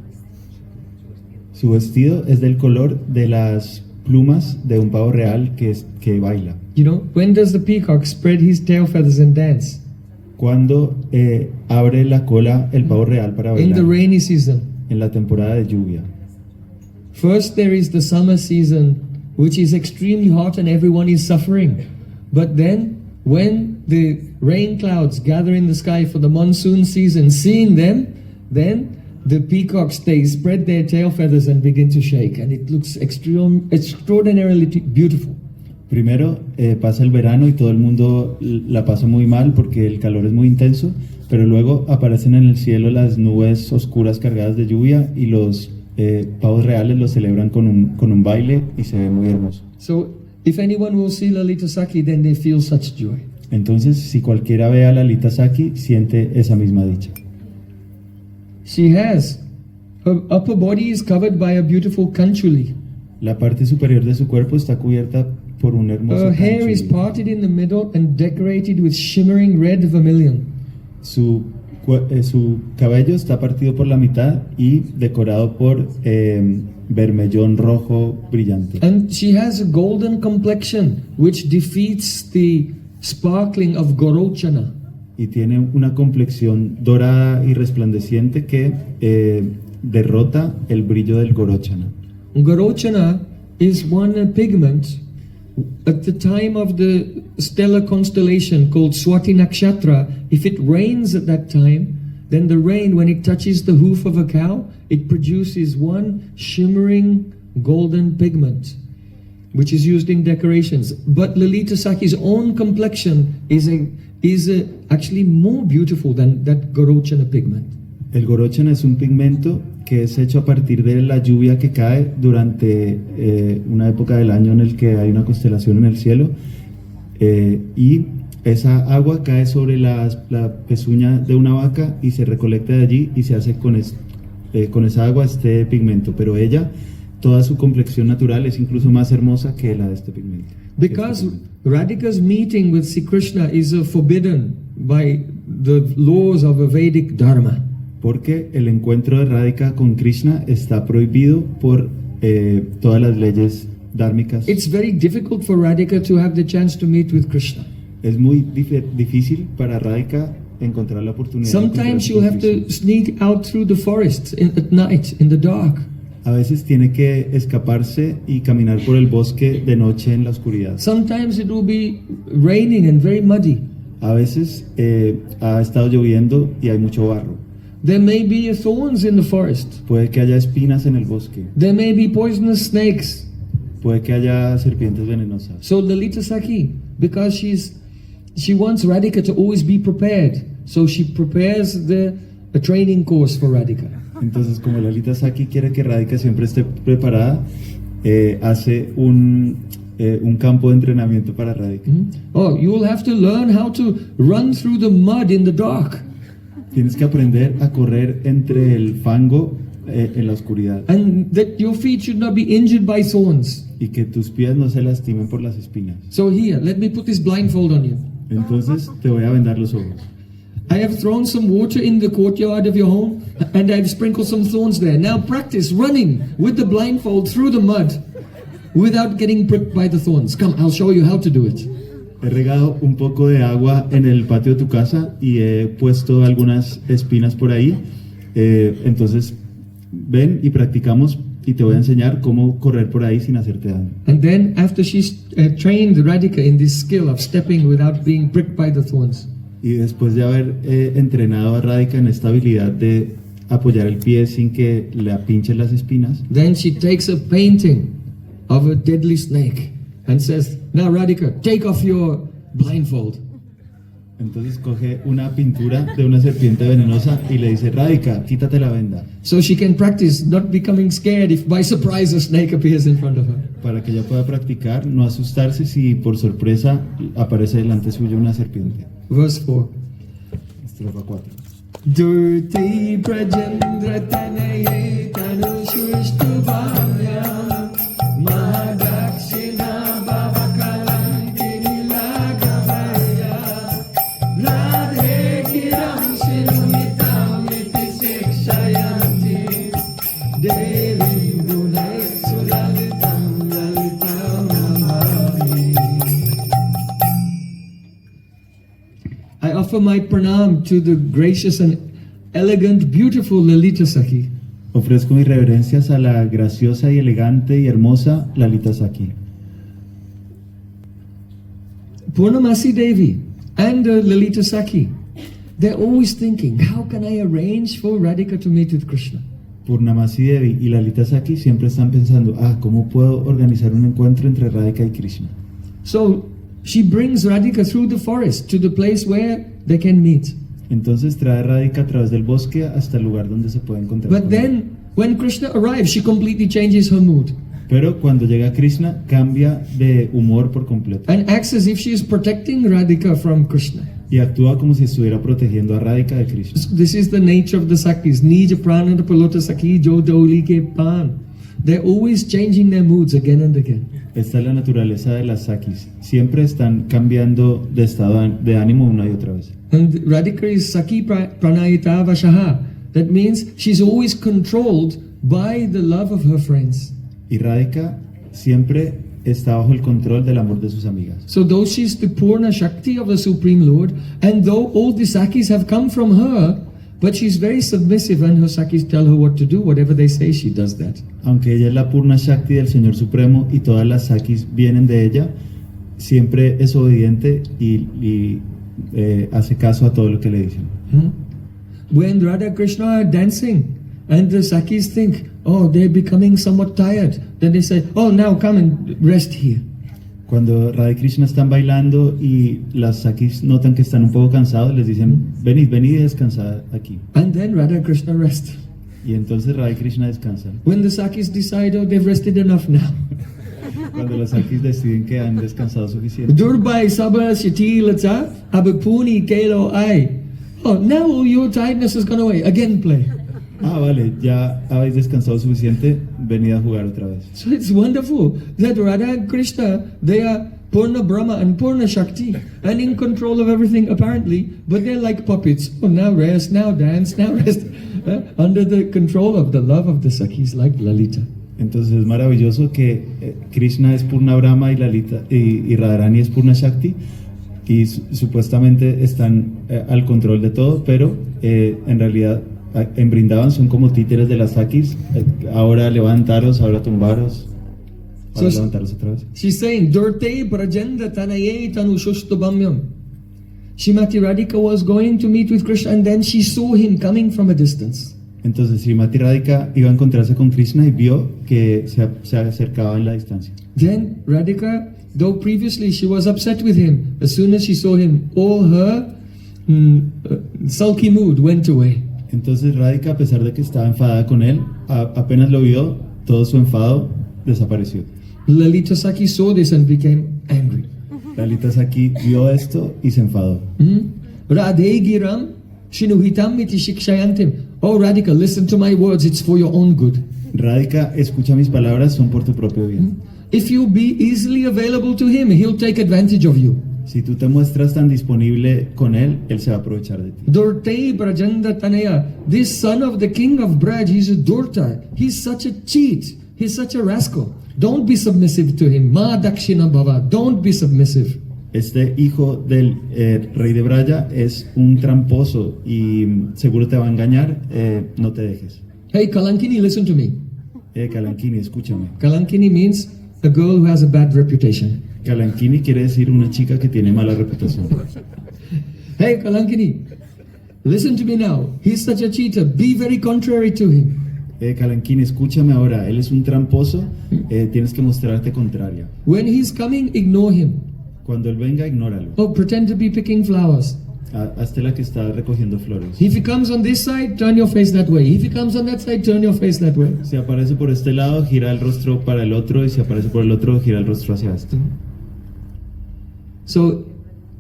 vestido es del color de las plumas de un pavo real que baila. You know, when does the peacock spread his tail feathers and dance? Cuando abre la cola el pavo real para In the bailar rainy season. en la temporada de lluvia. First there is the summer season, which is extremely hot and everyone is suffering. But then, when the rain clouds gather in the sky for the monsoon season, seeing them, then the peacocks, they spread their tail feathers and begin to shake, and it looks extraordinarily beautiful. Primero pasa el verano y todo el mundo la pasa muy mal porque el calor es muy intenso, pero luego aparecen en el cielo las nubes oscuras cargadas de lluvia y los pavos reales lo celebran con un baile y se ve muy hermoso. So, if anyone will see Lalita Saki, then they feel such joy. Entonces, si cualquiera ve a Lalita Saki, siente esa misma dicha. She has, her upper body is covered by a beautiful kanchuli. La parte superior de su cuerpo está cubierta por un hermoso Her hair kanchuli. is parted in the middle and decorated with shimmering red vermilion. Su cabello está partido por la mitad y decorado por vermellón rojo brillante. And she has a golden complexion which defeats the sparkling of Gorochana. Y tiene una complexión dorada y resplandeciente que derrota el brillo del Gorochana. Gorochana is one pigment at the time of the stellar constellation called Swati Nakshatra. If it rains at that time, then the rain, when it touches the hoof of a cow, it produces one shimmering golden pigment, which is used in decorations. But Lalita Saki's own complexion is actually more beautiful than that Gorochana pigment. El Gorochana es un pigmento que es hecho a partir de la lluvia que cae durante una época del año en el que hay una constelación en el cielo y esa agua cae sobre la pezuña de una vaca y se recolecta de allí y se hace con esa agua este pigmento, pero ella, toda su complexión natural es incluso más hermosa que la de este pigmento. Because Radhika's meeting with Sri Krishna is forbidden by the laws of a Vedic Dharma. Porque el encuentro de Radhika con Krishna está prohibido por todas las leyes dármicas. It's very difficult for Radhika to have the chance to meet with Krishna. Es muy difícil para Radhika encontrar la oportunidad. Sometimes she'll have to sneak out through the forest at night in the dark. A veces tiene que escaparse y caminar por el bosque de noche en la oscuridad. Sometimes it will be raining and very muddy. A veces ha estado lloviendo y hay mucho barro. There may be thorns in the forest. Puede que haya espinas en el bosque. There may be poisonous snakes. Puede que haya serpientes venenosas. So Lalita Saki, because she wants Radhika to always be prepared, so she prepares a training course for Radhika. Entonces, como Lalita Saki quiere que Radhika siempre esté preparada, hace un campo de entrenamiento para Radhika. Oh, you will have to learn how to run through the mud in the dark. Tienes que aprender a correr entre el fango en la oscuridad. And that your feet should not be injured by thorns. Y que tus pies no se lastimen por las espinas. So here, let me put this blindfold on you. Entonces te voy a vendar los ojos. I have thrown some water in the courtyard of your home, and I've sprinkled some thorns there. Now practice running with the blindfold through the mud without getting pricked by the thorns. Come, I'll show you how to do it. He regado un poco de agua en el patio de tu casa y he puesto algunas espinas por ahí. Entonces ven y practicamos y te voy a enseñar cómo correr por ahí sin hacerte daño. And then after she's trained Radhika in this skill of stepping without being pricked by the thorns, Y después de haber entrenado a Radhika en esta habilidad de apoyar el pie sin que le pinchen las espinas, then she takes a painting of a deadly snake and says, now Radhika, take off your blindfold. entonces coge una pintura de una serpiente venenosa y le dice, Radhika, quítate la venda, So she can practice not becoming scared if by surprise a snake appears in front of her. para que ella pueda practicar, no asustarse si por sorpresa aparece delante suyo una serpiente. Verse 4. Estrofa 4. Durti prajendra tanaye tanushishtu bhavya mahadakshina bhavakalanti lagavaya radhe kiram shinmitam iti shikshayanti devi gunai sulalitam lalitam namami. I offer my pranam to the gracious and elegant, beautiful Lalita Sakhi. Ofrezco mis reverencias a la graciosa y elegante y hermosa Lalita Sakhi. Purnamasi Devi and Lalita Sakhi, they're always thinking, how can I arrange for Radhika to meet with Krishna? Purnamasi Devi y Lalita Sakhi siempre están pensando, ¿cómo puedo organizar un encuentro entre Radhika y Krishna? So she brings Radhika through the forest to the place where they can meet. Entonces trae a Radhika a través del bosque hasta el lugar donde se puede encontrar. But con él. then, when Krishna arrives, she completely changes her mood Pero cuando llega Krishna, cambia de humor por completo and acts as if she is protecting Radhika from Krishna. y actúa como si estuviera protegiendo a Radhika de Krishna. This is the nature of the Sakhis. Nija prananda palota sakhi jo dauli ke pan. They're always changing their moods again and again. Esta es la naturaleza de las Sakhis. Siempre están cambiando de estado de ánimo una y otra vez. And Radhika is Sakhi pranayita vashaha. That means she's always controlled by the love of her friends. Y Radhika siempre está bajo el control del amor de sus amigas. So though she's the Purna Shakti of the Supreme Lord, and though all the Sakhis have come from her, but she's very submissive and her Sakhis tell her what to do. Whatever they say, she does that. Aunque ella es la Purna Shakti del Señor Supremo y todas las Sakhis vienen de ella, siempre es obediente y hace caso a todo lo que le dicen. When Radha Krishna are dancing and the Sakhis think, oh, they're becoming somewhat tired, then they say, oh, now come and rest here. Cuando Radha y Krishna están bailando y las Sakhis notan que están un poco cansados, les dicen, venid y descansad aquí. And then Radha Krishna rest. Y entonces Radha y Krishna descansan. When the Sakhis decide, oh, they've rested enough now. Cuando los Sakhis deciden que han descansado suficiente. Durbai Sabha Shiti Lata Abapuni Kelo Ai. Oh, now all your tiredness has gone away. Again play. Vale, ya habéis descansado suficiente, venid a jugar otra vez. So it's wonderful that Radha and Krishna, they are Purna Brahma and Purna Shakti and in control of everything apparently, but they're like puppets. Oh, now rest, now dance, now rest. Under the control of the love of the Sakhis like Lalita. Entonces es maravilloso que Krishna es Purna Brahma y Lalita y Radharani es Purna Shakti y supuestamente están al control de todo, pero en realidad en Brindavan son como títeres de las Sakhis. Ahora levantaros, ahora tumbaros, ahora So levantaros otra vez. she's saying, Durte Prajenda Tanaye Tanushushtabamyam. Shrimati Radhika was going to meet with Krishna and then she saw him coming from a distance. Entonces Srimati Radhika iba a encontrarse con Krishna y vio que se acercaba en la distancia. Then Radhika, though previously she was upset with him, as soon as she saw him, all her sulky mood went away. Entonces Radhika, a pesar de que estaba enfadada con él, apenas lo vio, todo su enfado desapareció. Lalita Sakhi saw this and became angry. Lalita Sakhi vio esto y se enfadó. Radhe Giram Shinuhitam iti shikshayantim. Oh Radhika, listen to my words, it's for your own good. Radhika, escucha mis palabras, son por tu propio bien. If you be easily available to him, he'll take advantage of you. Si tú te muestras tan disponible con él, él se va a aprovechar de ti. Durte Brajanda Tanaya, this son of the king of Braj, he's a Durta. He's such a cheat. He's such a rascal. Don't be submissive to him. Ma Dakshina Bhava. Don't be submissive. Este hijo del rey de Braya es un tramposo y seguro te va a engañar, no te dejes. Hey, Kalankini, listen to me. Kalankini, escúchame. Kalankini means a girl who has a bad reputation. Kalankini quiere decir una chica que tiene mala reputación. Hey, Kalankini, listen to me now. He's such a cheater. Be very contrary to him. Kalankini, escúchame ahora. Él es un tramposo. Tienes que mostrarte contraria. When he's coming, ignore him. Cuando él venga, ignóralo. Oh, pretend to be picking flowers. Hazte la que está recogiendo flores. If he comes on this side, turn your face that way. If he comes on that side, turn your face that way. Si aparece por este lado, gira el rostro para el otro, y si aparece por el otro, gira el rostro hacia este. So,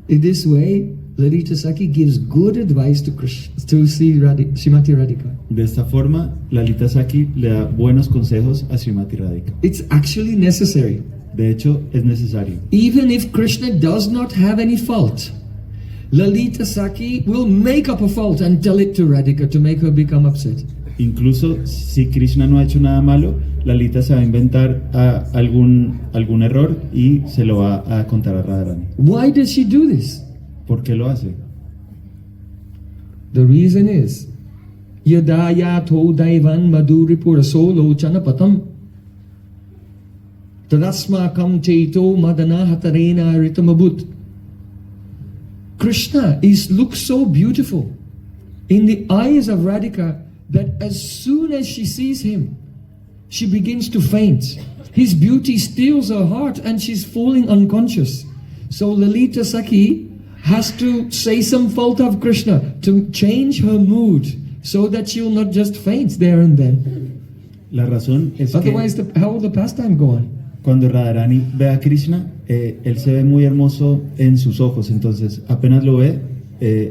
in this way, Lalita Saki gives good advice to Srimati Radhika. De esta forma, Lalita Saki le da buenos consejos a Srimati Radhika. It's actually necessary. De hecho, es necesario. Even if Krishna does not have any fault, Lalita Saki will make up a fault and tell it to Radhika to make her become upset. Incluso si Krishna no ha hecho nada malo, Lalita se va a inventar algún error y se lo va a contar a Radharani. Why does she do this? ¿Por qué lo hace? The reason is Yadaya to Daivan Madhuripura Solo Chanapatam Tadasmakam Chaito Madana Hatarena Ritamabut. Krishna looks so beautiful in the eyes of Radhika that as soon as she sees him, she begins to faint. His beauty steals her heart and she's falling unconscious. So Lalita Saki has to say some fault of Krishna to change her mood so that she'll not just faint there and then. La razón es Otherwise, how will the pastime go on? Cuando Radharani ve a Krishna, él se ve muy hermoso en sus ojos, entonces apenas lo ve,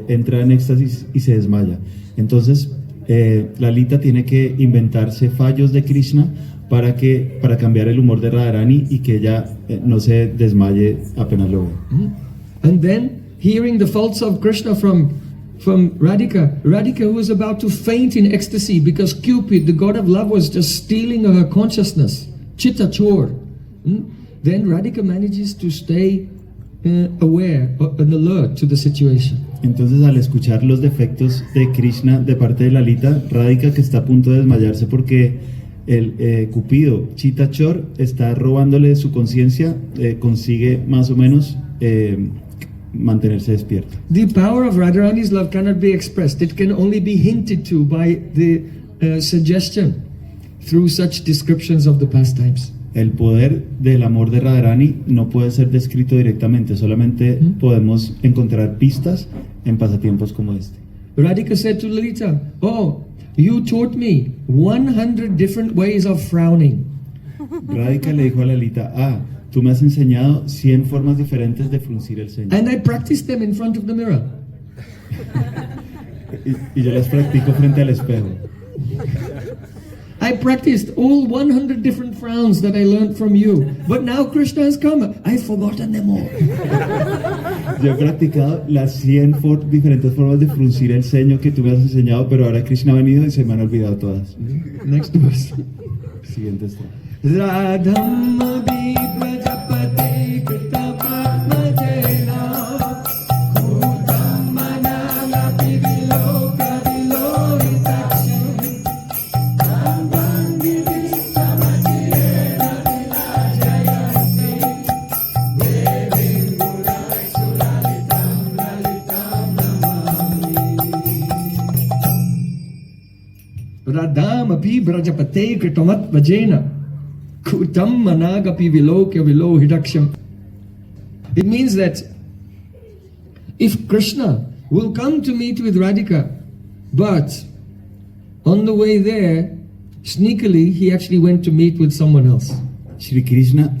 entra en éxtasis y se desmaya. Entonces, Lalita tiene que inventarse fallos de Krishna para cambiar el humor de Radharani y que ella no se desmaye apenas lo ve. And then, hearing the faults of Krishna from Radhika who was about to faint in ecstasy because Cupid, the god of love, was just stealing her consciousness. Chitta chor. Then Radhika manages to stay aware and alert to the situation. Entonces, al escuchar los defectos de Krishna de parte de Lalita, Radhika, que está a punto de desmayarse porque el Cupido, Chitta Chor, está robándole su conciencia, consigue más o menos mantenerse despierta. The power of Radharani's love cannot be expressed. It can only be hinted to by the suggestion through such descriptions of the pastimes. El poder del amor de Radharani no puede ser descrito directamente, solamente podemos encontrar pistas en pasatiempos como este. Radhika said to Lalita, "Oh, you taught me 100 different ways of frowning." Radhika le dijo a Lalita, tú me has enseñado 100 formas diferentes de fruncir el ceño. And I practiced them in front of the mirror. y yo las practico frente al espejo. I practiced all 100 different frowns that I learned from you. But now Krishna has come. I've forgotten them all. Yo he practicado las 100 diferentes formas de fruncir el ceño que tú me has enseñado, pero ahora Krishna ha venido y se me han olvidado todas. Next verse. Siguiente estrofa. Radham bheda-abheda-tattva Radham api brajapate kritamat vajena kutam managapi vilokya vilohidaksham. It means that if Krishna will come to meet with Radhika, but on the way there, sneakily, he actually went to meet with someone else. Shri Krishna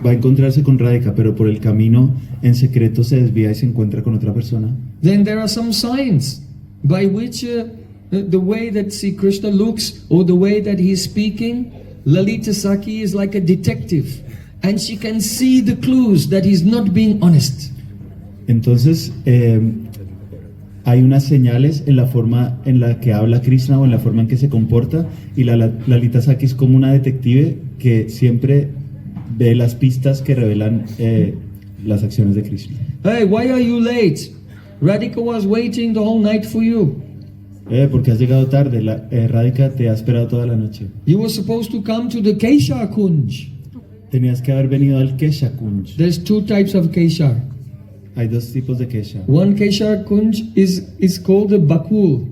va a encontrarse con Radhika, pero por el camino en secreto se desvía y se encuentra con otra persona. Then there are some signs by which the way that Sri Krishna looks or the way that he's speaking, Lalita Saki is like a detective and she can see the clues that he's not being honest. Entonces, hay unas señales en la forma en la que habla Krishna o en la forma en que se comporta, y Lalita Saki es como una detective que siempre ve las pistas que revelan las acciones de Krishna. Hey, why are you late? Radhika was waiting the whole night for you. Porque has llegado tarde, Radhika te ha esperado toda la noche. You were supposed to come to the Kesha Kunj. Tenías que haber venido al Kesha Kunj. There's two types of Kesha. Hay dos tipos de Kesha. One Kesha Kunj is called the Bakul.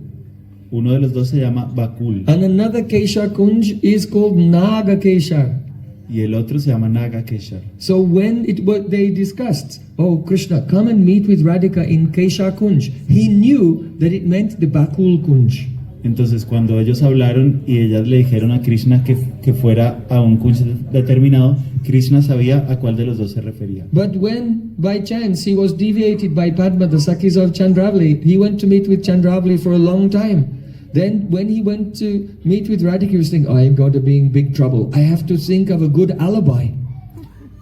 Uno de los dos se llama Bakul And another Kesha Kunj is called Naga Kesha. y el otro se llama Naga Kesha. So when they discussed, oh Krishna, come and meet with Radhika in Kesha Kunj, he knew that it meant the Bakul Kunj. Entonces cuando ellos hablaron y ellas le dijeron a Krishna que fuera a un kunj determinado, Krishna sabía a cuál de los dos se refería. But when by chance he was deviated by Padma, the Sakis of Chandravali, he went to meet with Chandravali for a long time. Then when he went to meet with Radhika, he was thinking, oh, I'm going to be in big trouble. I have to think of a good alibi.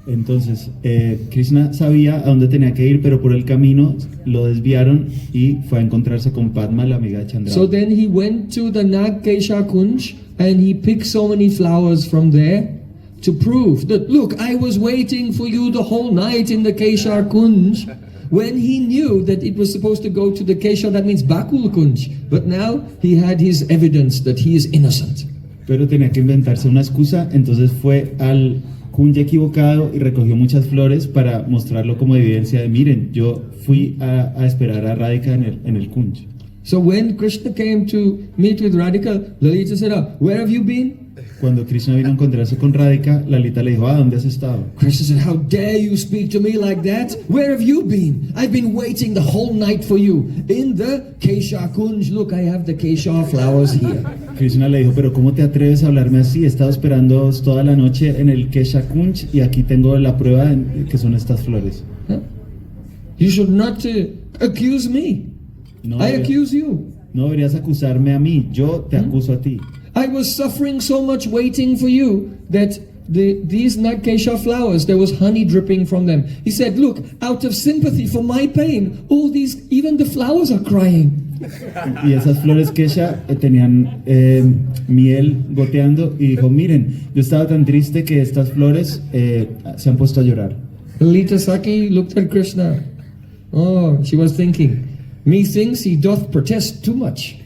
Entonces Krishna sabía a dónde tenía que ir, pero por el camino lo desviaron y fue a encontrarse con Padma, la amiga de Chandravali. So then he went to the Nag Kesha Kunj and he picked so many flowers from there to prove that, look, I was waiting for you the whole night in the Kesha Kunj, when he knew that it was supposed to go to the Kesha, that means Bakul Kunj. But now he had his evidence that he is innocent. Pero tenía que inventarse una excusa, entonces fue al kunj equivocado y recogió muchas flores para mostrarlo como evidencia de, miren, yo fui a esperar a Radhika en el kunj. So when Krishna came to meet with Radhika, Lalita said, where have you been? Cuando Krishna vino a encontrarse con Radhika, Lalita le dijo, ¿dónde has estado? Krishna said, how dare you speak to me like that? Where have you been? I've been waiting the whole night for you. In the Kesha Kunj, look, I have the Kesha flowers here. Krishna le dijo, pero ¿cómo te atreves a hablarme así? He estado esperando toda la noche en el Kesha Kunj y aquí tengo la prueba que son estas flores. Huh? You should not accuse me. No I accuse you. No deberías acusarme a mí, yo te acuso a ti. I was suffering so much waiting for you that these Nag Kesha flowers, there was honey dripping from them. He said, look, out of sympathy for my pain, all these, even the flowers are crying. Y esas flores Kesha tenían miel goteando y dijo, miren, yo estaba tan triste que estas flores se han puesto a llorar. Lalita Saki looked at Krishna. Oh, she was thinking, methinks he doth protest too much.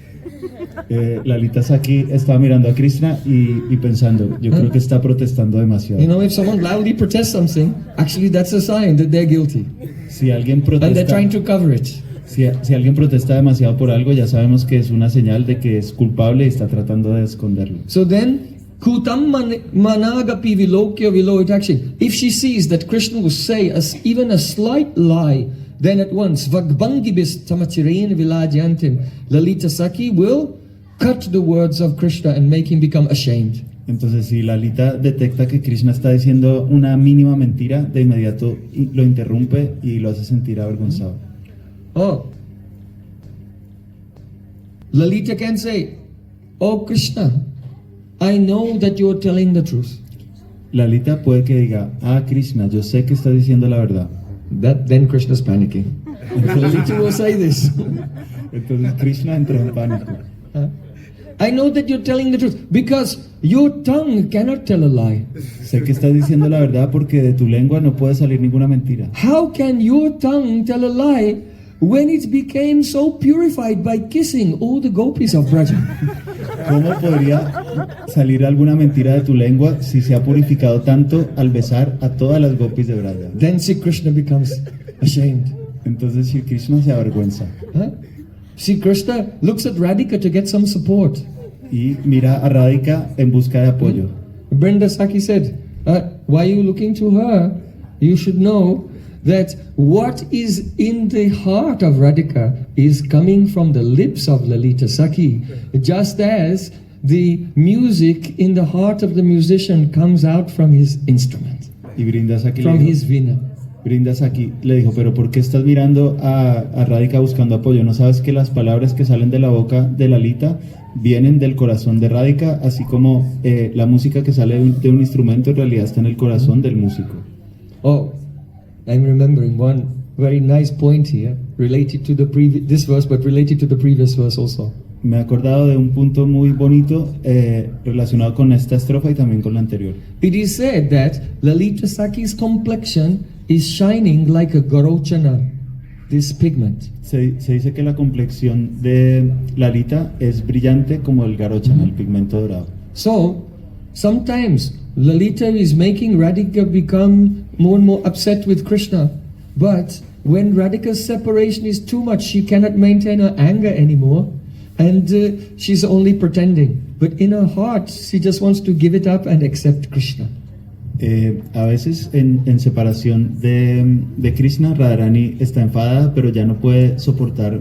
Lalita Saki estaba mirando a Krishna y pensando, yo creo que está protestando demasiado. You know, if someone loudly protests something, actually that's a sign that they're guilty. Si alguien And they're trying protesta, to cover it. si alguien protesta demasiado por algo, ya sabemos que es una señal de que es culpable y está tratando de esconderlo. So then, kutam managapi vilokya viloitakshin. If she sees that Krishna will say even a slight lie, then at once, vagbangibis tamachirein vilajyantim, Lalita Saki will cut the words of Krishna and make him become ashamed. Entonces, si Lalita detecta que Krishna está diciendo una mínima mentira, de inmediato lo interrumpe y lo hace sentir avergonzado. Oh. Lalita can say, oh Krishna, I know that you are telling the truth. Lalita puede que diga, Krishna, yo sé que está diciendo la verdad. Then Krishna's panicking. Lalita will say this. Entonces Krishna entró en pánico. I know that you're telling the truth because your tongue cannot tell a lie. Sé que estás diciendo la verdad porque de tu lengua no puede salir ninguna mentira. How can your tongue tell a lie when it became so purified by kissing all the gopis of Braja? ¿Cómo podría salir alguna mentira de tu lengua si se ha purificado tanto al besar a todas las gopis de Braja? Then Sri Krishna becomes ashamed. Entonces Sri Krishna se avergüenza. Huh? Sri Krishna looks at Radhika to get some support. Y mira a Radhika en busca de apoyo. Brenda Saki said, why are you looking to her? You should know that what is in the heart of Radhika is coming from the lips of Lalita Saki, just as the music in the heart of the musician comes out from his instrument, Y Brinda Saki from le his dijo, vina. Brinda Saki le dijo, pero ¿por qué estás mirando a Radhika buscando apoyo? ¿No sabes que las palabras que salen de la boca de Lalita vienen del corazón de Radhika, así como la música que sale de un instrumento en realidad está en el corazón del músico? Oh, I'm remembering one very nice point here, related to this verse, but related to the previous verse also. Me he acordado de un punto muy bonito relacionado con esta estrofa y también con la anterior. It is said that Lalita Saki's complexion is shining like a Garochana. this pigment. Se dice que la complexión de Lalita es brillante como el garochana, el pigmento dorado. So, sometimes Lalita is making Radhika become more and more upset with Krishna. But when Radhika's separation is too much, she cannot maintain her anger anymore. And she's only pretending. But in her heart, she just wants to give it up and accept Krishna. A veces en separación de Krishna, Radharani está enfadada, pero ya no puede soportar,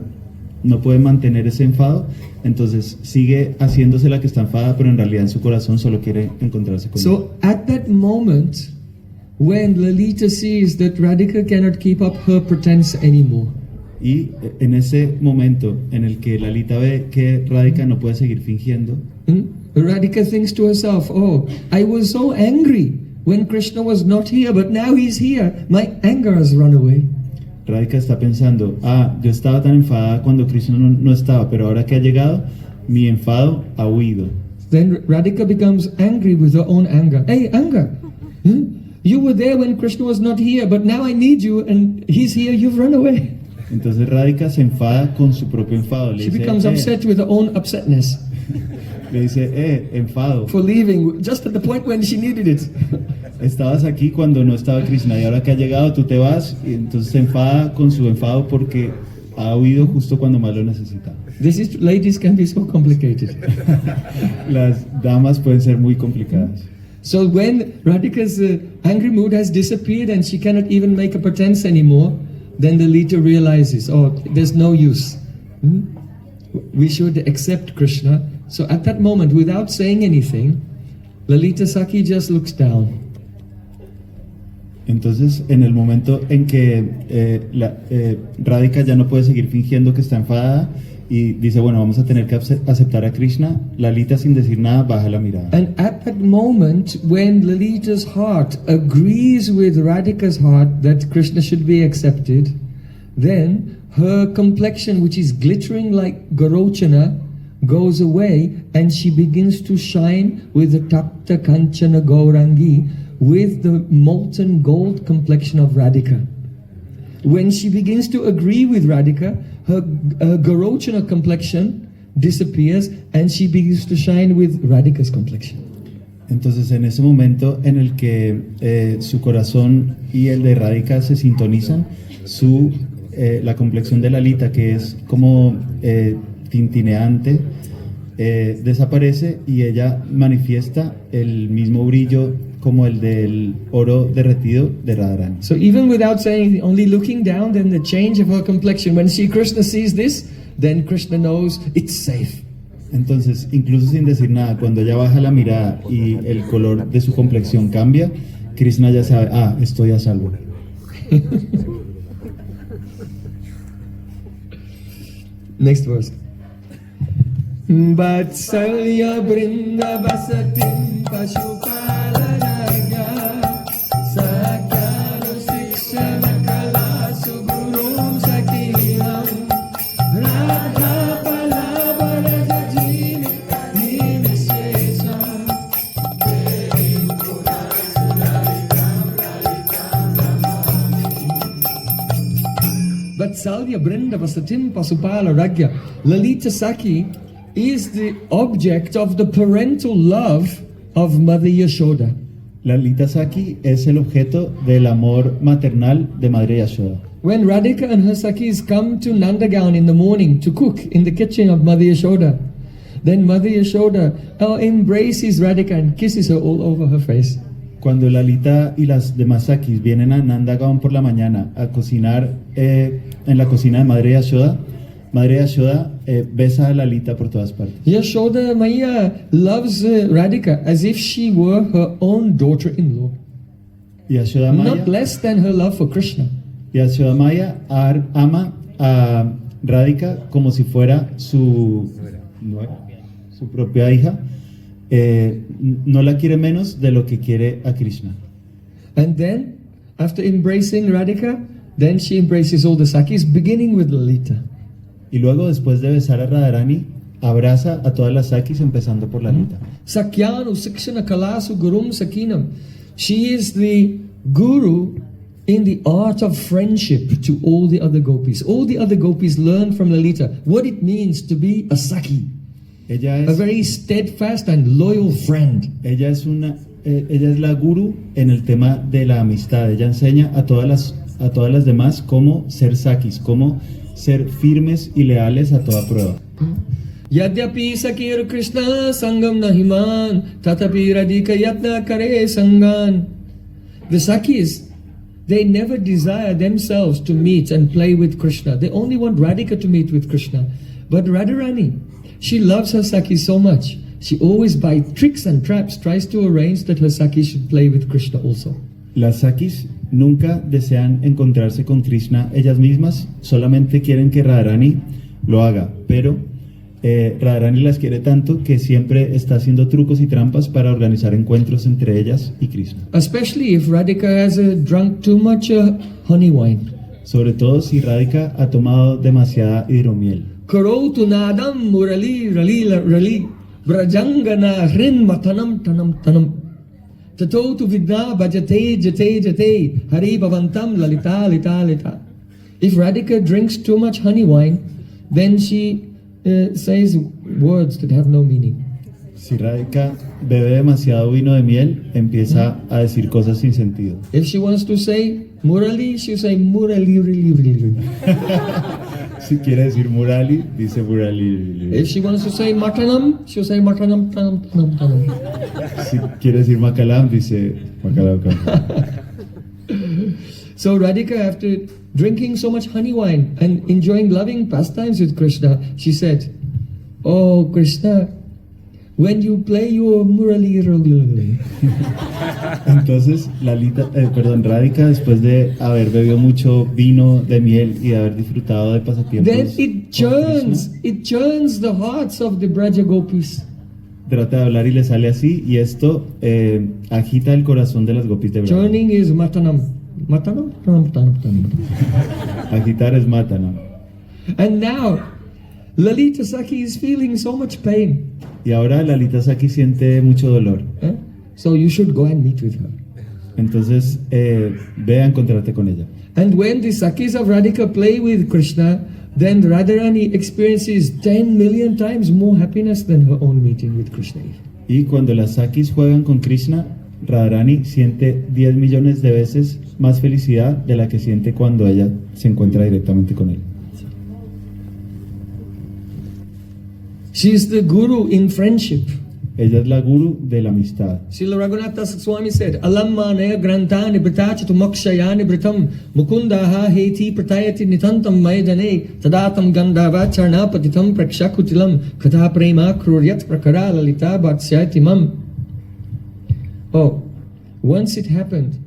no puede mantener ese enfado, entonces sigue haciéndose la que está enfadada, pero en realidad en su corazón solo quiere encontrarse con él. So at that moment, when Lalita sees that Radhika cannot keep up her pretense anymore, Y en ese momento en el que Lalita ve que Radhika no puede seguir fingiendo, Radhika thinks to herself, oh, I was so angry when Krishna was not here, but now he's here. My anger has run away. Radhika está pensando, yo estaba tan enfadada cuando Krishna no estaba, pero ahora que ha llegado, mi enfado ha huido. Then Radhika becomes angry with her own anger. Hey, anger! You were there when Krishna was not here, but now I need you and he's here, you've run away. Entonces Radhika se enfada con su propio enfado. Le She dice, becomes upset with her own upsetness le dice, enfado. for leaving just at the point when she needed it. Estabas aquí cuando no estaba Krishna y ahora que ha llegado tú te vas, y entonces se enfada con su enfado porque ha huido justo cuando más lo necesita. Ladies can be so complicated. Las damas pueden ser muy complicadas. So when Radhika's angry mood has disappeared and she cannot even make a pretense anymore, then Lalita realizes, oh, there's no use. We should accept Krishna. So at that moment, without saying anything, Lalita Sakhi just looks down. Entonces, en el momento en que Radhika ya no puede seguir fingiendo que está enfadada y dice, bueno, vamos a tener que aceptar a Krishna, Lalita sin decir nada baja la mirada. And at that moment, when Lalita's heart agrees with Radhika's heart that Krishna should be accepted, then her complexion, which is glittering like Garochana, goes away and she begins to shine with the Takta Kanchana Gaurangi, with the molten gold complexion of Radhika. When she begins to agree with Radhika, her Garochana complexion disappears and she begins to shine with Radhika's complexion. Entonces, en ese momento en el que su corazón y el de Radhika se sintonizan, la complexión de Lalita, que es como tintineante, desaparece y ella manifiesta el mismo brillo como el del oro derretido de Radharani. So even without saying, only looking down, then the change of her complexion. When Krishna sees this, then Krishna knows it's safe. Entonces, incluso sin decir nada, cuando ella baja la mirada y el color de su complexión cambia, Krishna ya sabe, estoy a salvo. Next verse. Vatsalya brinda vasatim pashupalanaga sakyaru sikshana kala sugurum sakinam radha palabara jini nimishesam perim Vatsalya brinda vasatim pasupala ragya. Lalita Sakhi is the object of the parental love of Mother Yashoda. Lalita Sakhi es el objeto del amor maternal de Madre Yashoda. When Radhika and her Sakhis come to Nandagaon in the morning to cook in the kitchen of Mother Yashoda, then Mother Yashoda embraces Radhika and kisses her all over her face. Cuando Lalita y las demás Sakhis vienen a Nandagaon por la mañana a cocinar en la cocina de Madre Yashoda besa a Lalita por todas partes. Yashoda Maya loves Radhika as if she were her own daughter-in-law. Yashoda Maya, Not less than her love for Krishna. Yashoda Maya ama a Radhika como si fuera su propia hija. No la quiere menos de lo que quiere a Krishna. And then, after embracing Radhika, then she embraces all the Sakhis, beginning with Lalita. Y luego, después de besar a Radharani, abraza a todas las Sakhis, empezando por Lalita. Sakyanu Sikshana Kalasu Gurum Sakinam. She is the guru in the art of friendship to all the other gopis. All the other gopis learned from Lalita what it means to be a Sakhi, Ella a es, very steadfast and loyal friend. ella es la guru en el tema de la amistad. Ella enseña a todas las demás cómo ser sakis, cómo ser firmes y leales a toda prueba. Yadyapi Sakir Krishna Sangam Nahiman Tatapi Radhika Yatna Kare Sangan. The Sakis, they never desire themselves to meet and play with Krishna. They only want Radhika to meet with Krishna. But Radharani, she loves her Sakis so much. She always, by tricks and traps, tries to arrange that her Sakis should play with Krishna also. Las sakis nunca desean encontrarse con Krishna ellas mismas, solamente quieren que Radharani lo haga, pero Radharani las quiere tanto que siempre está haciendo trucos y trampas para organizar encuentros entre ellas y Krishna. Especially if Radhika has drunk too much honey wine. Sobre todo si Radhika ha tomado demasiada hidromiel. Karotu nadam murali rali rali brajangana hrin matanam tanam tanam tatotu vidna bhajate jate jate hari bhavantam lalita lita lita. If Radhika drinks too much honey wine, then she says words that have no meaning. Si Radhika bebe demasiado vino de miel, empieza a decir cosas sin sentido. If she wants to say Murali, she'll say Murali, really, really. Si quiere decir Murali, dice Murali. If she wants to say Matanam, she'll say Matanam, tanam, tanam, tanam. Si quiere decir Makalam, dice Makalam. So Radhika, after drinking so much honey wine and enjoying loving pastimes with Krishna, she said, "Oh Krishna, when you play your Murali." Entonces, Radhika, después de haber bebido mucho vino de miel y de haber disfrutado de pasatiempos, Then it churns the hearts of the Braja gopis. trata de hablar y le sale así, y esto agita el corazón de las gopis de Braja. Churning is Matanam. Matanam, tanam, tanam, tanam. Agitar es matana. And now, Lalita Sakhi is feeling so much pain. Y ahora Lalita Sakhi siente mucho dolor. So you should go and meet with her. Entonces, ve a encontrarte con ella. And when the Sakhis of Radhika play with Krishna, then Radharani experiences 10 million times more happiness than her own meeting with Krishna. Y cuando las Sakis juegan con Krishna, Radharani siente 10 millones de veces más felicidad de la que siente cuando ella se encuentra directamente con él. She is the guru in friendship. Ella es la guru de la amistad. Srila Raghunatha Swami said, Alammanaya grantani britachatu makshayani britam mukundaha heti pratayati nitantam maydane tadatam gandhava charnapatitam prakshakutilam katha prema kruryat prakara lalita bhatsyaitimam. Oh, once it happened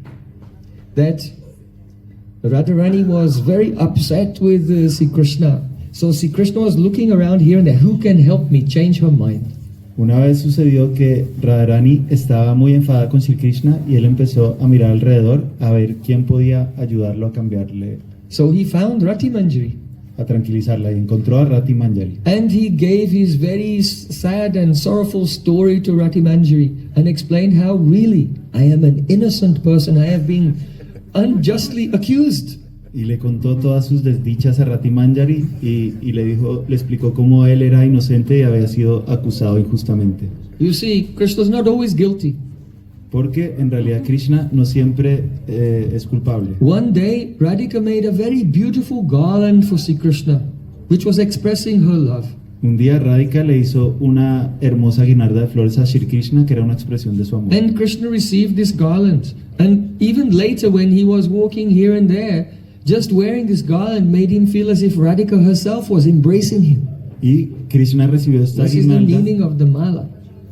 that Radharani was very upset with Sri Krishna. So Sri Krishna was looking around here and there, who can help me change her mind? Una vez sucedió que Radharani estaba muy enfadada con Sri Krishna y él empezó a mirar alrededor a ver quién podía ayudarlo a cambiarle, So he found Rati Manjari. a tranquilizarla, y encontró a Rati Manjari. And he gave his very sad and sorrowful story to Rati Manjari and explained how really I am an innocent person. I have been unjustly accused. Y le contó todas sus desdichas a Rati Manjari y le explicó cómo él era inocente y había sido acusado injustamente. You see, Krishna is not always guilty. Porque en realidad Krishna no siempre es culpable. One day, Radhika made a very beautiful garland for Sri Krishna, which was expressing her love. Un día Radhika le hizo una hermosa guirnalda de flores a Sri Krishna, que era una expresión de su amor. And Krishna received this garland. And even later, when he was walking here and there, just wearing this garland made him feel as if Radhika herself was embracing him. Y Krishna recibió esta This is the guirnalda. meaning of the mala.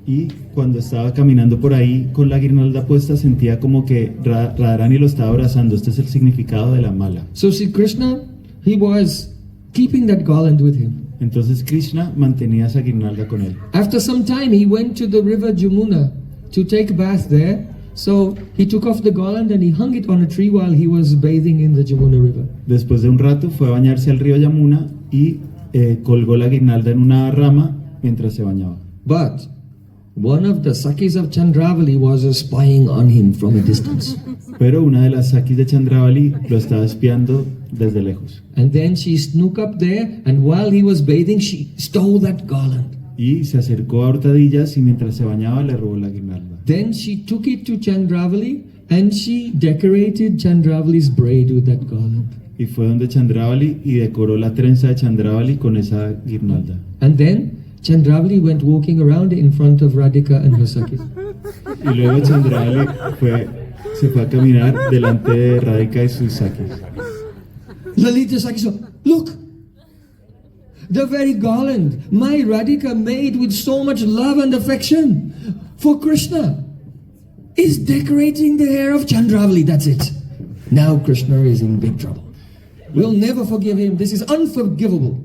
Y cuando estaba caminando por ahí con la guirnalda puesta, sentía como que Radharani lo estaba abrazando. Este es el significado de la mala. So Sri Krishna, he was keeping that garland with him. Entonces Krishna mantenía esa guirnalda con él. After some time, he went to the river Jamuna to take a bath there. So he took off the garland and he hung it on a tree while he was bathing in the Jamuna river. Después de un rato fue a bañarse al río Yamuna y colgó la guirnalda en una rama mientras se bañaba. But one of the Sakis of Chandravali was spying on him from a distance. Pero una de las Sakis de Chandravali lo estaba espiando desde lejos. And then she snook up there, and while he was bathing, she stole that garland. Y se acercó a Hurtadillas y mientras se bañaba le robó la guirnalda. Then she took it to Chandravali, and she decorated Chandravali's braid with that garland. Y fue donde Chandravali y decoró la trenza de Chandravali con esa guirnalda. And then Chandravali went walking around in front of Radhika and her Sakis. Y luego Chandravali se fue a caminar delante de Radhika y sus Sakis. Lalita Saki said, look, the very garland my Radhika made with so much love and affection for Krishna is decorating the hair of Chandravali. That's it. Now Krishna is in big trouble. We'll never forgive him. This is unforgivable.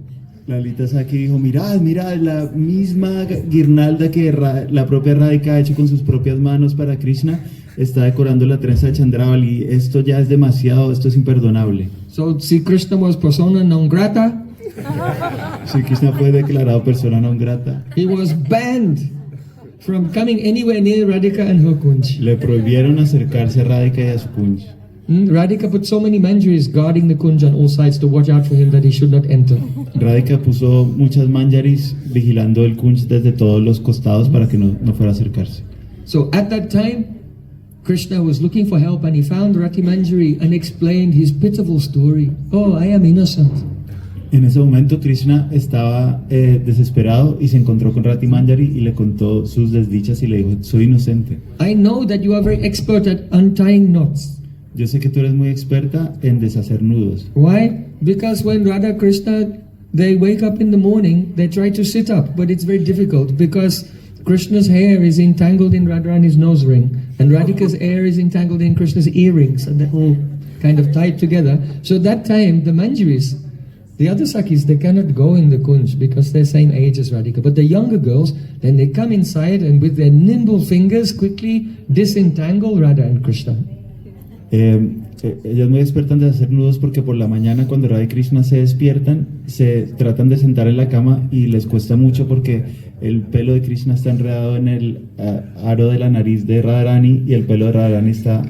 Lalita Saki dijo, mirad, la misma guirnalda que la propia Radhika ha hecho con sus propias manos para Krishna está decorando la trenza de Chandravali. Esto ya es demasiado, esto es imperdonable. So, see, Krishna was persona non grata. Si Krishna fue declarado persona non grata. He was banned from coming anywhere near Radhika and her kunj. Le prohibieron acercarse a Radhika y a su kunj. Radhika put so many manjaris guarding the kunj on all sides to watch out for him that he should not enter. Radhika puso muchas manjaris vigilando el kunj desde todos los costados para que no fuera a acercarse. So at that time, Krishna was looking for help and he found Rati Manjari and explained his pitiful story. Oh, I am innocent. En ese momento Krishna estaba desesperado y se encontró con Rati Manjari y le contó sus desdichas y le dijo, soy inocente. I know that you are very expert at untying knots. Yo sé que tú eres muy experta en deshacer nudos. Why? Because when Radha Krishna, they wake up in the morning, they try to sit up, but it's very difficult because Krishna's hair is entangled in Radharani's nose ring and Radhika's hair is entangled in Krishna's earrings and they're all kind of tied together. So that time, the Manjaris, the other Sakis, they cannot go in the kunj because they're same age as Radhika. But the younger girls, then they come inside and with their nimble fingers quickly disentangle Radha and Krishna. Ella es muy experta en deshacer nudos porque por la mañana cuando Radha y Krishna se despiertan, se tratan de sentar en la cama y les cuesta mucho porque el pelo de Krishna está enredado en el aro de la nariz de Radharani y el pelo de Radharani está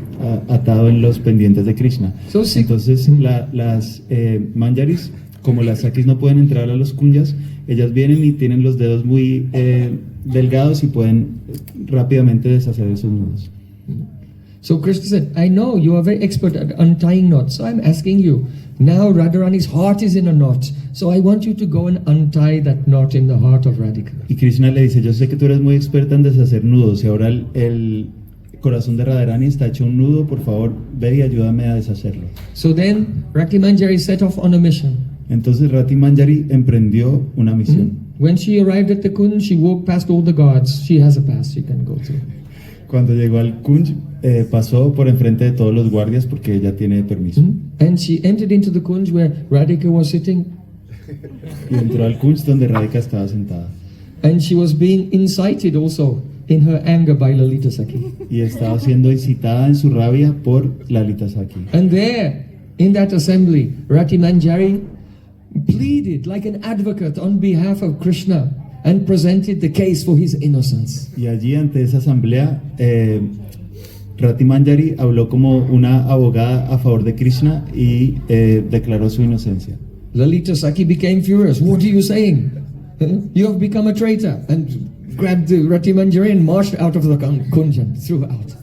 atado en los pendientes de Krishna. Entonces las manjaris, como las sakis no pueden entrar a los kunjas, ellas vienen y tienen los dedos muy delgados y pueden rápidamente deshacer esos nudos. So Krishna said, I know you are very expert at untying knots, so I'm asking you, now Radharani's heart is in a knot, so I want you to go and untie that knot in the heart of Radhika. Y Krishna le dice, yo sé que tú eres muy experta en deshacer nudos y ahora el corazón de Radharani está hecho un nudo, por favor, ve y ayúdame a deshacerlo. So then Rati Manjari set off on a mission. Entonces Rati Manjari emprendió una misión. When she arrived at the kunj, she walked past all the guards. She has a pass, she can go through. Cuando llegó al kunj, pasó por enfrente de todos los guardias porque ella tiene permiso. And she entered into the kunj where Radhika was sitting. Y entró al kunj donde Radhika estaba sentada. And she was being incited also in her anger by Lalita Saki. Y estaba siendo incitada en su rabia por Lalita Saki. And there, in that assembly, Rati Manjari pleaded like an advocate on behalf of Krishna and presented the case for his innocence. Y allí ante esa asamblea, Rati Manjari habló como una abogada a favor de Krishna y declaró su inocencia. Lalita Saki became furious. What are you saying? You have become a traitor. And grabbed Rati Manjari and marched out of the kunj and threw her out.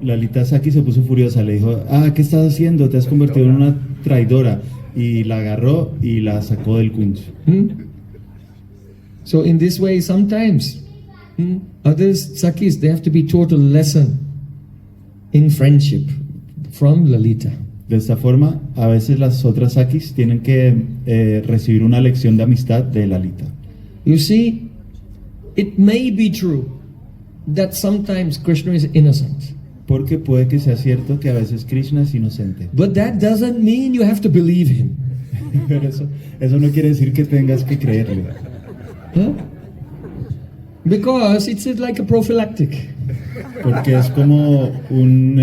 Lalita Saki se puso furiosa, le dijo, ¿qué estás haciendo? Te has convertido en una traidora. Y la agarró y la sacó del kunj. So in this way, sometimes others Sakis, they have to be taught a lesson in friendship from Lalita. De esta forma, a veces las otras Sakis tienen que recibir una lección de amistad de Lalita. You see, it may be true that sometimes Krishna is innocent. Porque puede que sea cierto que a veces Krishna es inocente. But that doesn't mean you have to believe him. Pero eso no quiere decir que tengas que creerle. Because it's like a prophylactic. Porque es como un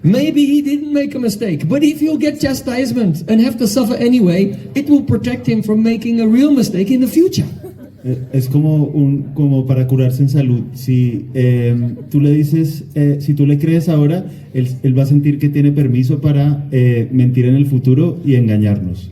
maybe he didn't make a mistake, but if he'll get chastisement and have to suffer anyway, it will protect him from making a real mistake in the future. Es como para curarse en salud. Si tú le dices, si tú le crees ahora, él va a sentir que tiene permiso para mentir en el futuro y engañarnos.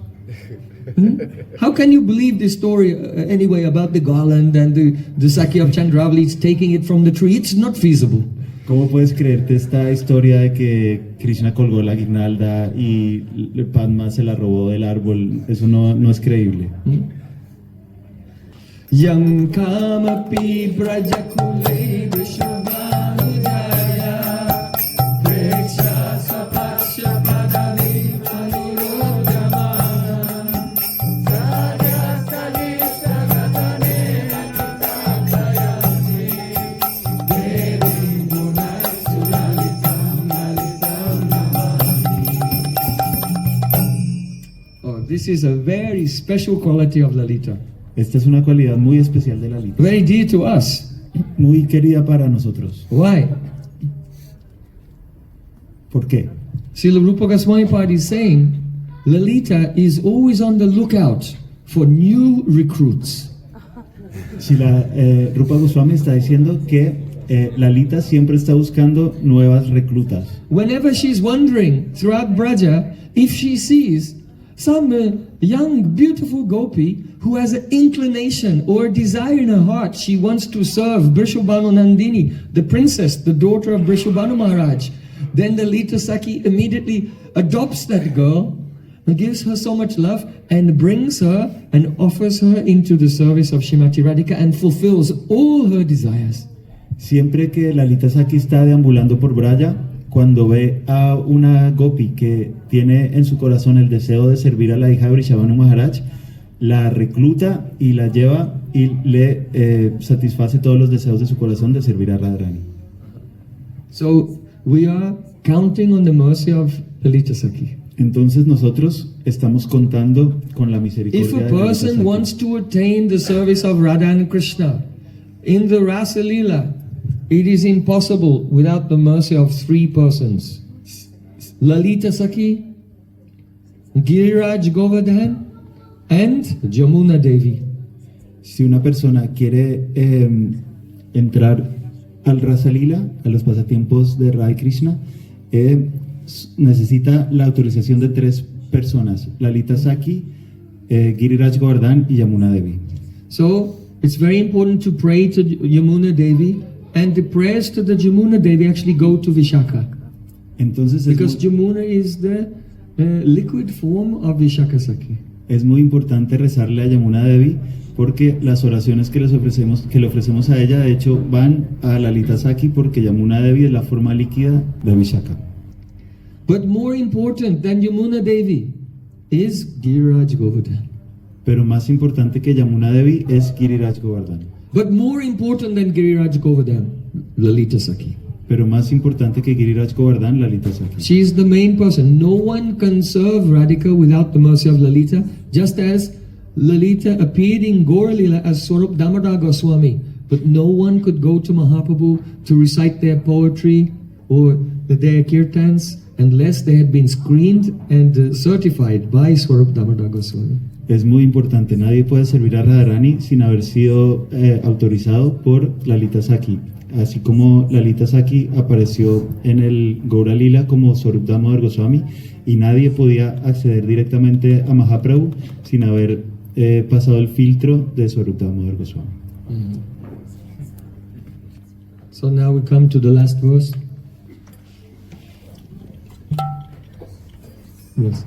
How can you believe this story anyway about the garland and the Sakya of Chandravali taking it from the tree? It's not feasible. ¿Cómo puedes creerte esta historia de que Krishna colgó la guirnalda y Padma se la robó del árbol? Eso no es creíble. Yam kamapi brajakule vishubhanudaya preksha sapaksha padani anirodhamana sadya salishta gatane akitadayati devi gunatsu lalitam lalitam namami. Oh, this is a very special quality of Lalita. Esta es una cualidad muy especial de Lalita. Very dear to us. Muy querida para nosotros. Why? ¿Por qué? Srila Rupa Goswami Pad is saying, Lalita is always on the lookout for new recruits. Si la Rupa Goswami está diciendo que Lalita siempre está buscando nuevas reclutas. Whenever she's wandering throughout Braja, if she sees some young, beautiful gopi who has an inclination or desire in her heart, she wants to serve Vrishabhanu Nandini, the princess, the daughter of Vrishabhanu Maharaj. Then the Lalita Sakhi immediately adopts that girl and gives her so much love and brings her and offers her into the service of Srimati Radhika and fulfills all her desires. Siempre que Lalita Sakhi está deambulando por Braja, cuando ve a una gopi que tiene en su corazón el deseo de servir a la hija de Vrishabhanu Maharaj, la recluta y la lleva y le satisface todos los deseos de su corazón de servir a Radharani. So we are counting on the mercy of Lalita Sakhi. Entonces nosotros estamos contando con la misericordia If a de Lalita person Sakhi. wants to attain the service of Radha and Krishna in the Rasa Leela, it is impossible without the mercy of three persons: Lalita Sakhi, Giriraj Govardhan, and Jamuna Devi. Si una persona quiere entrar al Rasa Lila, a los pasatiempos de Radha y Krishna, necesita la autorización de tres personas: Lalita Sakhi, Giriraj Govardhan y Yamuna Devi. So it's very important to pray to Yamuna Devi, and the prayers to the Jamuna Devi actually go to Vishaka, Entonces because Jamuna is the liquid form of Vishaka Sakhi. es muy importante rezarle a Yamuna Devi porque las oraciones que le ofrecemos a ella de hecho van a Lalita Sakhi, porque Yamuna Devi es la forma líquida de Vishaka. But more important than Yamuna Devi is Giriraj Govardhan. Pero más importante que Yamuna Devi es Giriraj Govardhan. But more important than Giriraj Govardhan, Lalita Sakhi. Pero más importante que Giriraj Govardhan, Lalita Sakhi. She is the main person. No one can serve Radhika without the mercy of Lalita, just as Lalita appeared in Gaura-lila as Swarup Damodar Goswami, but no one could go to Mahaprabhu to recite their poetry or their kirtans unless they had been screened and certified by Swarup Damodar Goswami. Es muy importante, nadie puede servir a Radharani sin haber sido autorizado por Lalita Sakhi. Así como Lalita Sakhi apareció en el Gaura Lila como Swarup Damodar Goswami, y nadie podía acceder directamente a Mahaprabhu sin haber pasado el filtro de Swarup Damodar Goswami. So now we come to the last verse. Yes.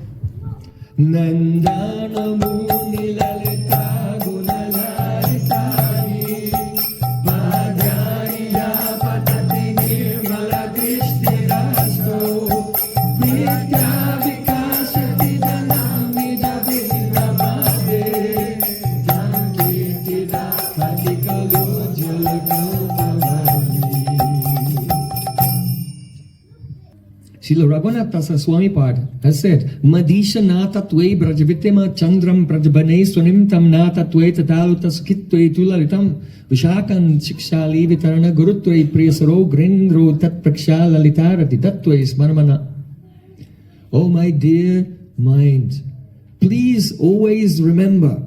Nandana Muni Lalita Gunalaritani Madhya Patati Nirmala Krishna Rasto Nitya Vikashati Janami Javinamade Jankirti Rakhati Kalu Jalakavani. Srila Raghunatha Swami Pad has said, Madisha nata tve brajavitema chandram prajabane swanim tam nata tve tataluta skitve tulalitam vishakan shikshali vitarana gurutve priyasaro grindro tat prakshal lalitarati tattve smarmana. Oh my dear mind, please always remember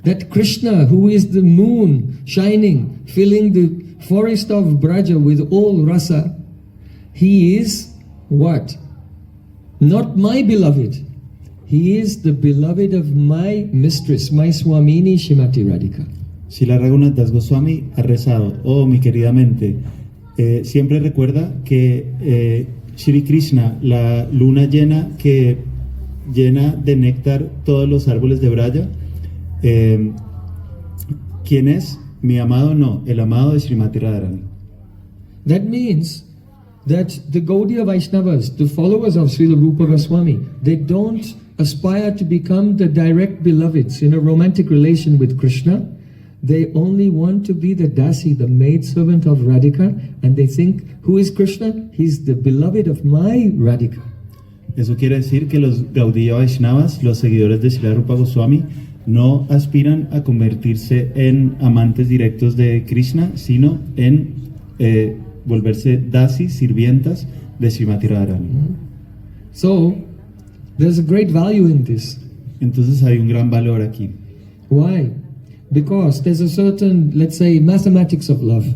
that Krishna, who is the moon shining, filling the forest of Braja with all rasa, he is what? Not my beloved. He is the beloved of my mistress, my Swamini Shrimati Radhika. Srila Raghunath Das Goswami ha rezado: oh mi querida mente, siempre recuerda que Shri Krishna, la luna llena que llena de néctar todos los árboles de Braja, ¿quién es? Mi amado, no, el amado de Srimati Radharani. That means that the Gaudiya Vaishnavas, the followers of Srila Rupa Goswami, they don't aspire to become the direct beloveds in a romantic relation with Krishna. They only want to be the dasi, the maidservant of Radhika, and they think, who is Krishna? He's the beloved of my Radhika. Eso quiere decir que los Gaudiya Vaishnavas, los seguidores de Srila Rupa Goswami, no aspiran a convertirse en amantes directos de Krishna, sino en volverse dasi, sirvientas de Srimati Radharani. So, there's a great value in this. Entonces hay un gran valor aquí. Why? Because there's a certain, let's say, mathematics of love.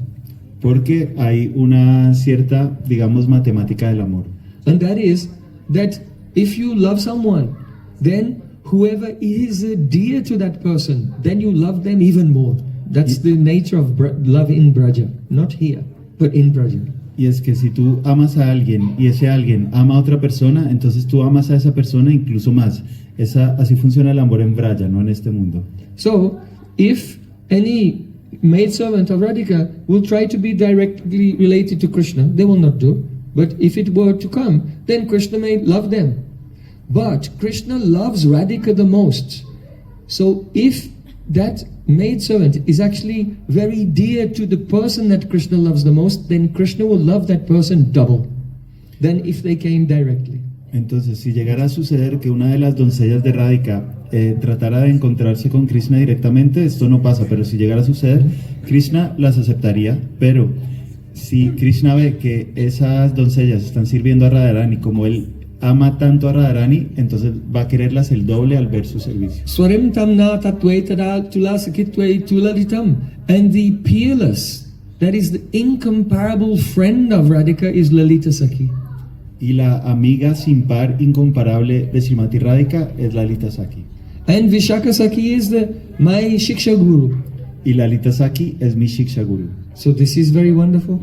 Porque hay una cierta, digamos, matemática del amor. And that is that if you love someone, then whoever is dear to that person, then you love them even more. That's the nature of love in Braja, not here, but in Braja. Y es que si tú amas a alguien y ese alguien ama a otra persona, entonces tú amas a esa persona incluso más. Así funciona el amor en Braja, no en este mundo. So, if any maidservant of Radhika will try to be directly related to Krishna, they will not do. But if it were to come, then Krishna may love them. But Krishna loves Radhika the most. So if that maidservant is actually very dear to the person that Krishna loves the most, then Krishna will love that person double than if they came directly. Entonces, si llegara a suceder que una de las doncellas de Radhika tratara de encontrarse con Krishna directamente, esto no pasa, pero si llegara a suceder, Krishna las aceptaría, pero si Krishna ve que esas doncellas están sirviendo a Radharani como él ama tanto a Radharani, entonces va a quererlas el doble al ver su servicio. Swarim tamna tatvaitara tulasakitve tulalitam. And the peerless, that is the incomparable friend of Radhika, is Lalita Sakhi. Y la amiga sin par incomparable de Srimati Radhika es Lalita Sakhi. And Vishaka Sakhi is my Shiksha Guru. Y Lalita Sakhi es mi Shiksha Guru. So this is very wonderful.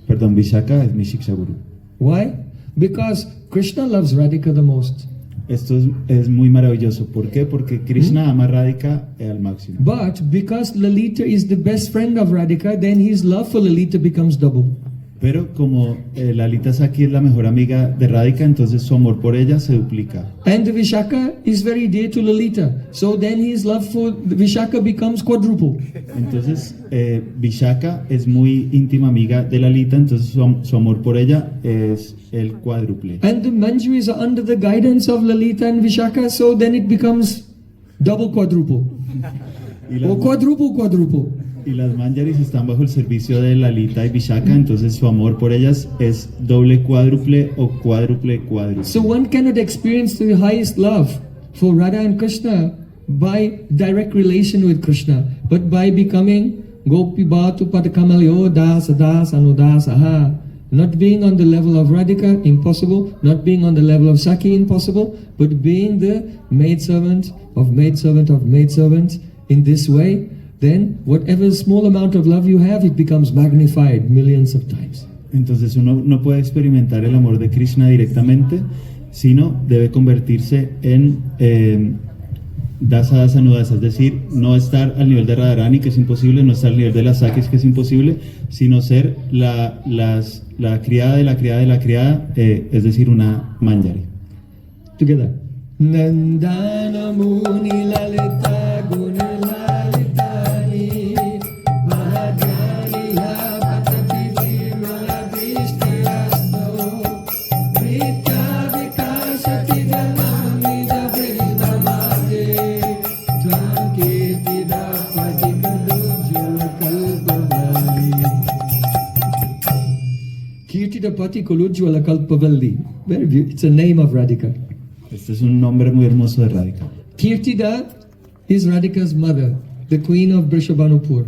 Perdón, Vishaka es mi Shiksha Guru. Why? Because Krishna loves Radhika the most. Esto es muy maravilloso. ¿Por qué? Porque Krishna ama a Radhika al máximo. But because Lalita is the best friend of Radhika, then his love for Lalita becomes double. Pero como Lalita Sakhi es la mejor amiga de Radhika, entonces su amor por ella se duplica. And the Vishaka is very dear to Lalita. So then his love for the Vishaka becomes quadruple. Entonces Vishaka es muy íntima amiga de Lalita, entonces su amor por ella es el cuádruple. And the Manjaris are under the guidance of Lalita and Vishaka, so then it becomes double quadruple. Or quadruple. Y las Manjaris están bajo el servicio de Lalita y Vishaka, entonces su amor por ellas es doble cuádruple o cuádruple. So one cannot experience the highest love for Radha and Krishna by direct relation with Krishna, but by becoming Gopi Bhatu Padakamalyo Dasa Das Anudasaha. Not being on the level of Radhika, impossible. Not being on the level of Sakhi, impossible. But being the maidservant of maidservant of maidservant in this way, then whatever small amount of love you have, it becomes magnified millions of times. Entonces uno no puede experimentar el amor de Krishna directamente, sino debe convertirse en dasa nudasa, es decir, no estar al nivel de Radharani, que es imposible, no estar al nivel de las Sakhis, que es imposible, sino ser la criada de la criada de la criada, es decir, una Manjari. Together. Nandana Muni Lalita Guni Lalitani Bhadrani Patati Jimala Vishtiyasto Vitya Vikasati Dhamani Davridhamade Tvankirtida Padikaluja Kalpavalli. Kirtidapati Kulujwala Kalpavalli. Very beautiful. It's a name of Radhika. Este es un nombre muy hermoso de Radhika. Kirtida is Radhika's mother, the queen of Vrishabhanupur.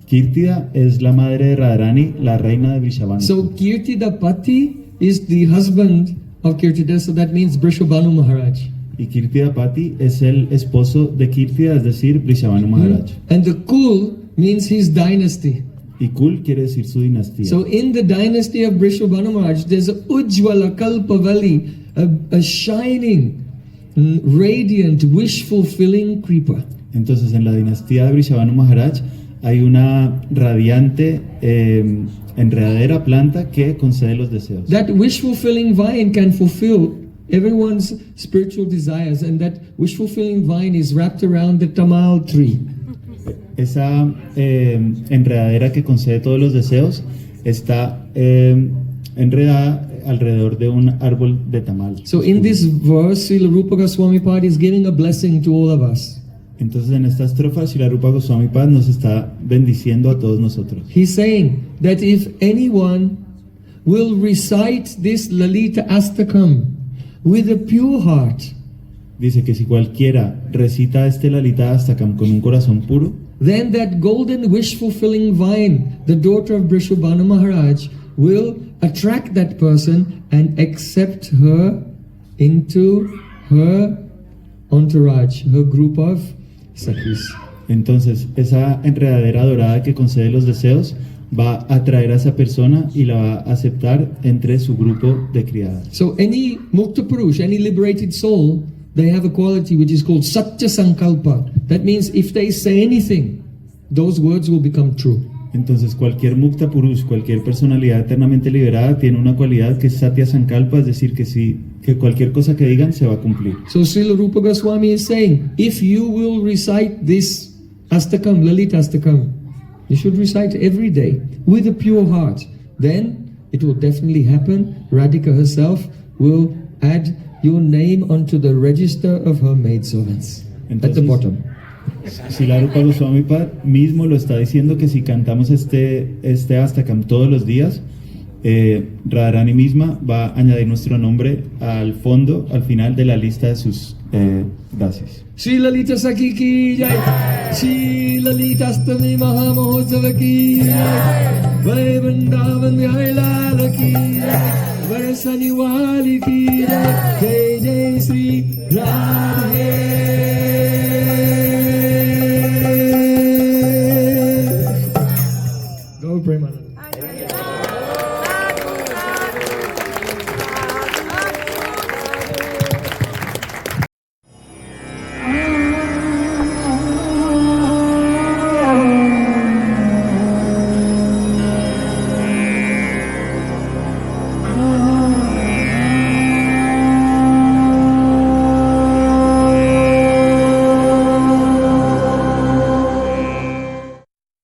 Kirtida es la madre de Radharani, la reina de Vrishabhanu. So Kirtida Pati is the husband of Kirtida, so that means Vrishabhanu Maharaj. Y Kirtida Pati es el esposo de Kirtida, es decir, Vrishabhanu Maharaj. And the Kul means his dynasty. Y Kul quiere decir su dinastía. So in the dynasty of Vrishabhanu Maharaj, there's a Ujjwala Kalpavali, a shining, radiant, wish-fulfilling creeper. Entonces, en la dinastía de Vrishabhanu Maharaj hay una radiante enredadera planta que concede los deseos. That wish-fulfilling vine can fulfill everyone's spiritual desires, and that wish-fulfilling vine is wrapped around the tamal tree. Esa enredadera que concede todos los deseos está enredada alrededor de un árbol de tamal. So in this verse, Srila Rupa Goswami Pad is giving a blessing to all of us. Entonces, en esta estrofa, Srila Rupa Goswami Pad nos está bendiciendo a todos nosotros. He's saying that if anyone will recite this Lalita Astakam with a pure heart, Dice que si cualquiera recita este Lalita Astakam con un corazón puro, then that golden wish-fulfilling vine, the daughter of Vrishabhanu Maharaj, will attract that person and accept her into her entourage, her group of sakhis. entonces esa enredadera dorada que concede los deseos va a atraer a esa persona y la va a aceptar entre su grupo de criadas. So any Mukta Purush, any liberated soul, they have a quality which is called Satya Sankalpa. That means if they say anything, those words will become true. Entonces cualquier Mukta Purush, cualquier personalidad eternamente liberada tiene una cualidad que es Satya Sankalpa, es decir, que cualquier cosa que digan se va a cumplir. So Srila Rupa Goswami is saying, if you will recite this Astakam, Lalita Astakam, you should recite every day with a pure heart. Then it will definitely happen. Radhika herself will add your name onto the register of her maidservants at the Entonces, bottom. Srila Rupa Goswami Pad mismo lo está diciendo que si cantamos este Astakam todos los días, Radharani misma va a añadir nuestro nombre al fondo, al final de la lista de sus dasis. Shri Lalita Sakhi ki jai, Shri Lalita Astami Maha Mahotsav ki jai, Vare Vrindavan Vihar Lal ki jai, Vare Saniwali ki jai, Jai Jai Shri Radhe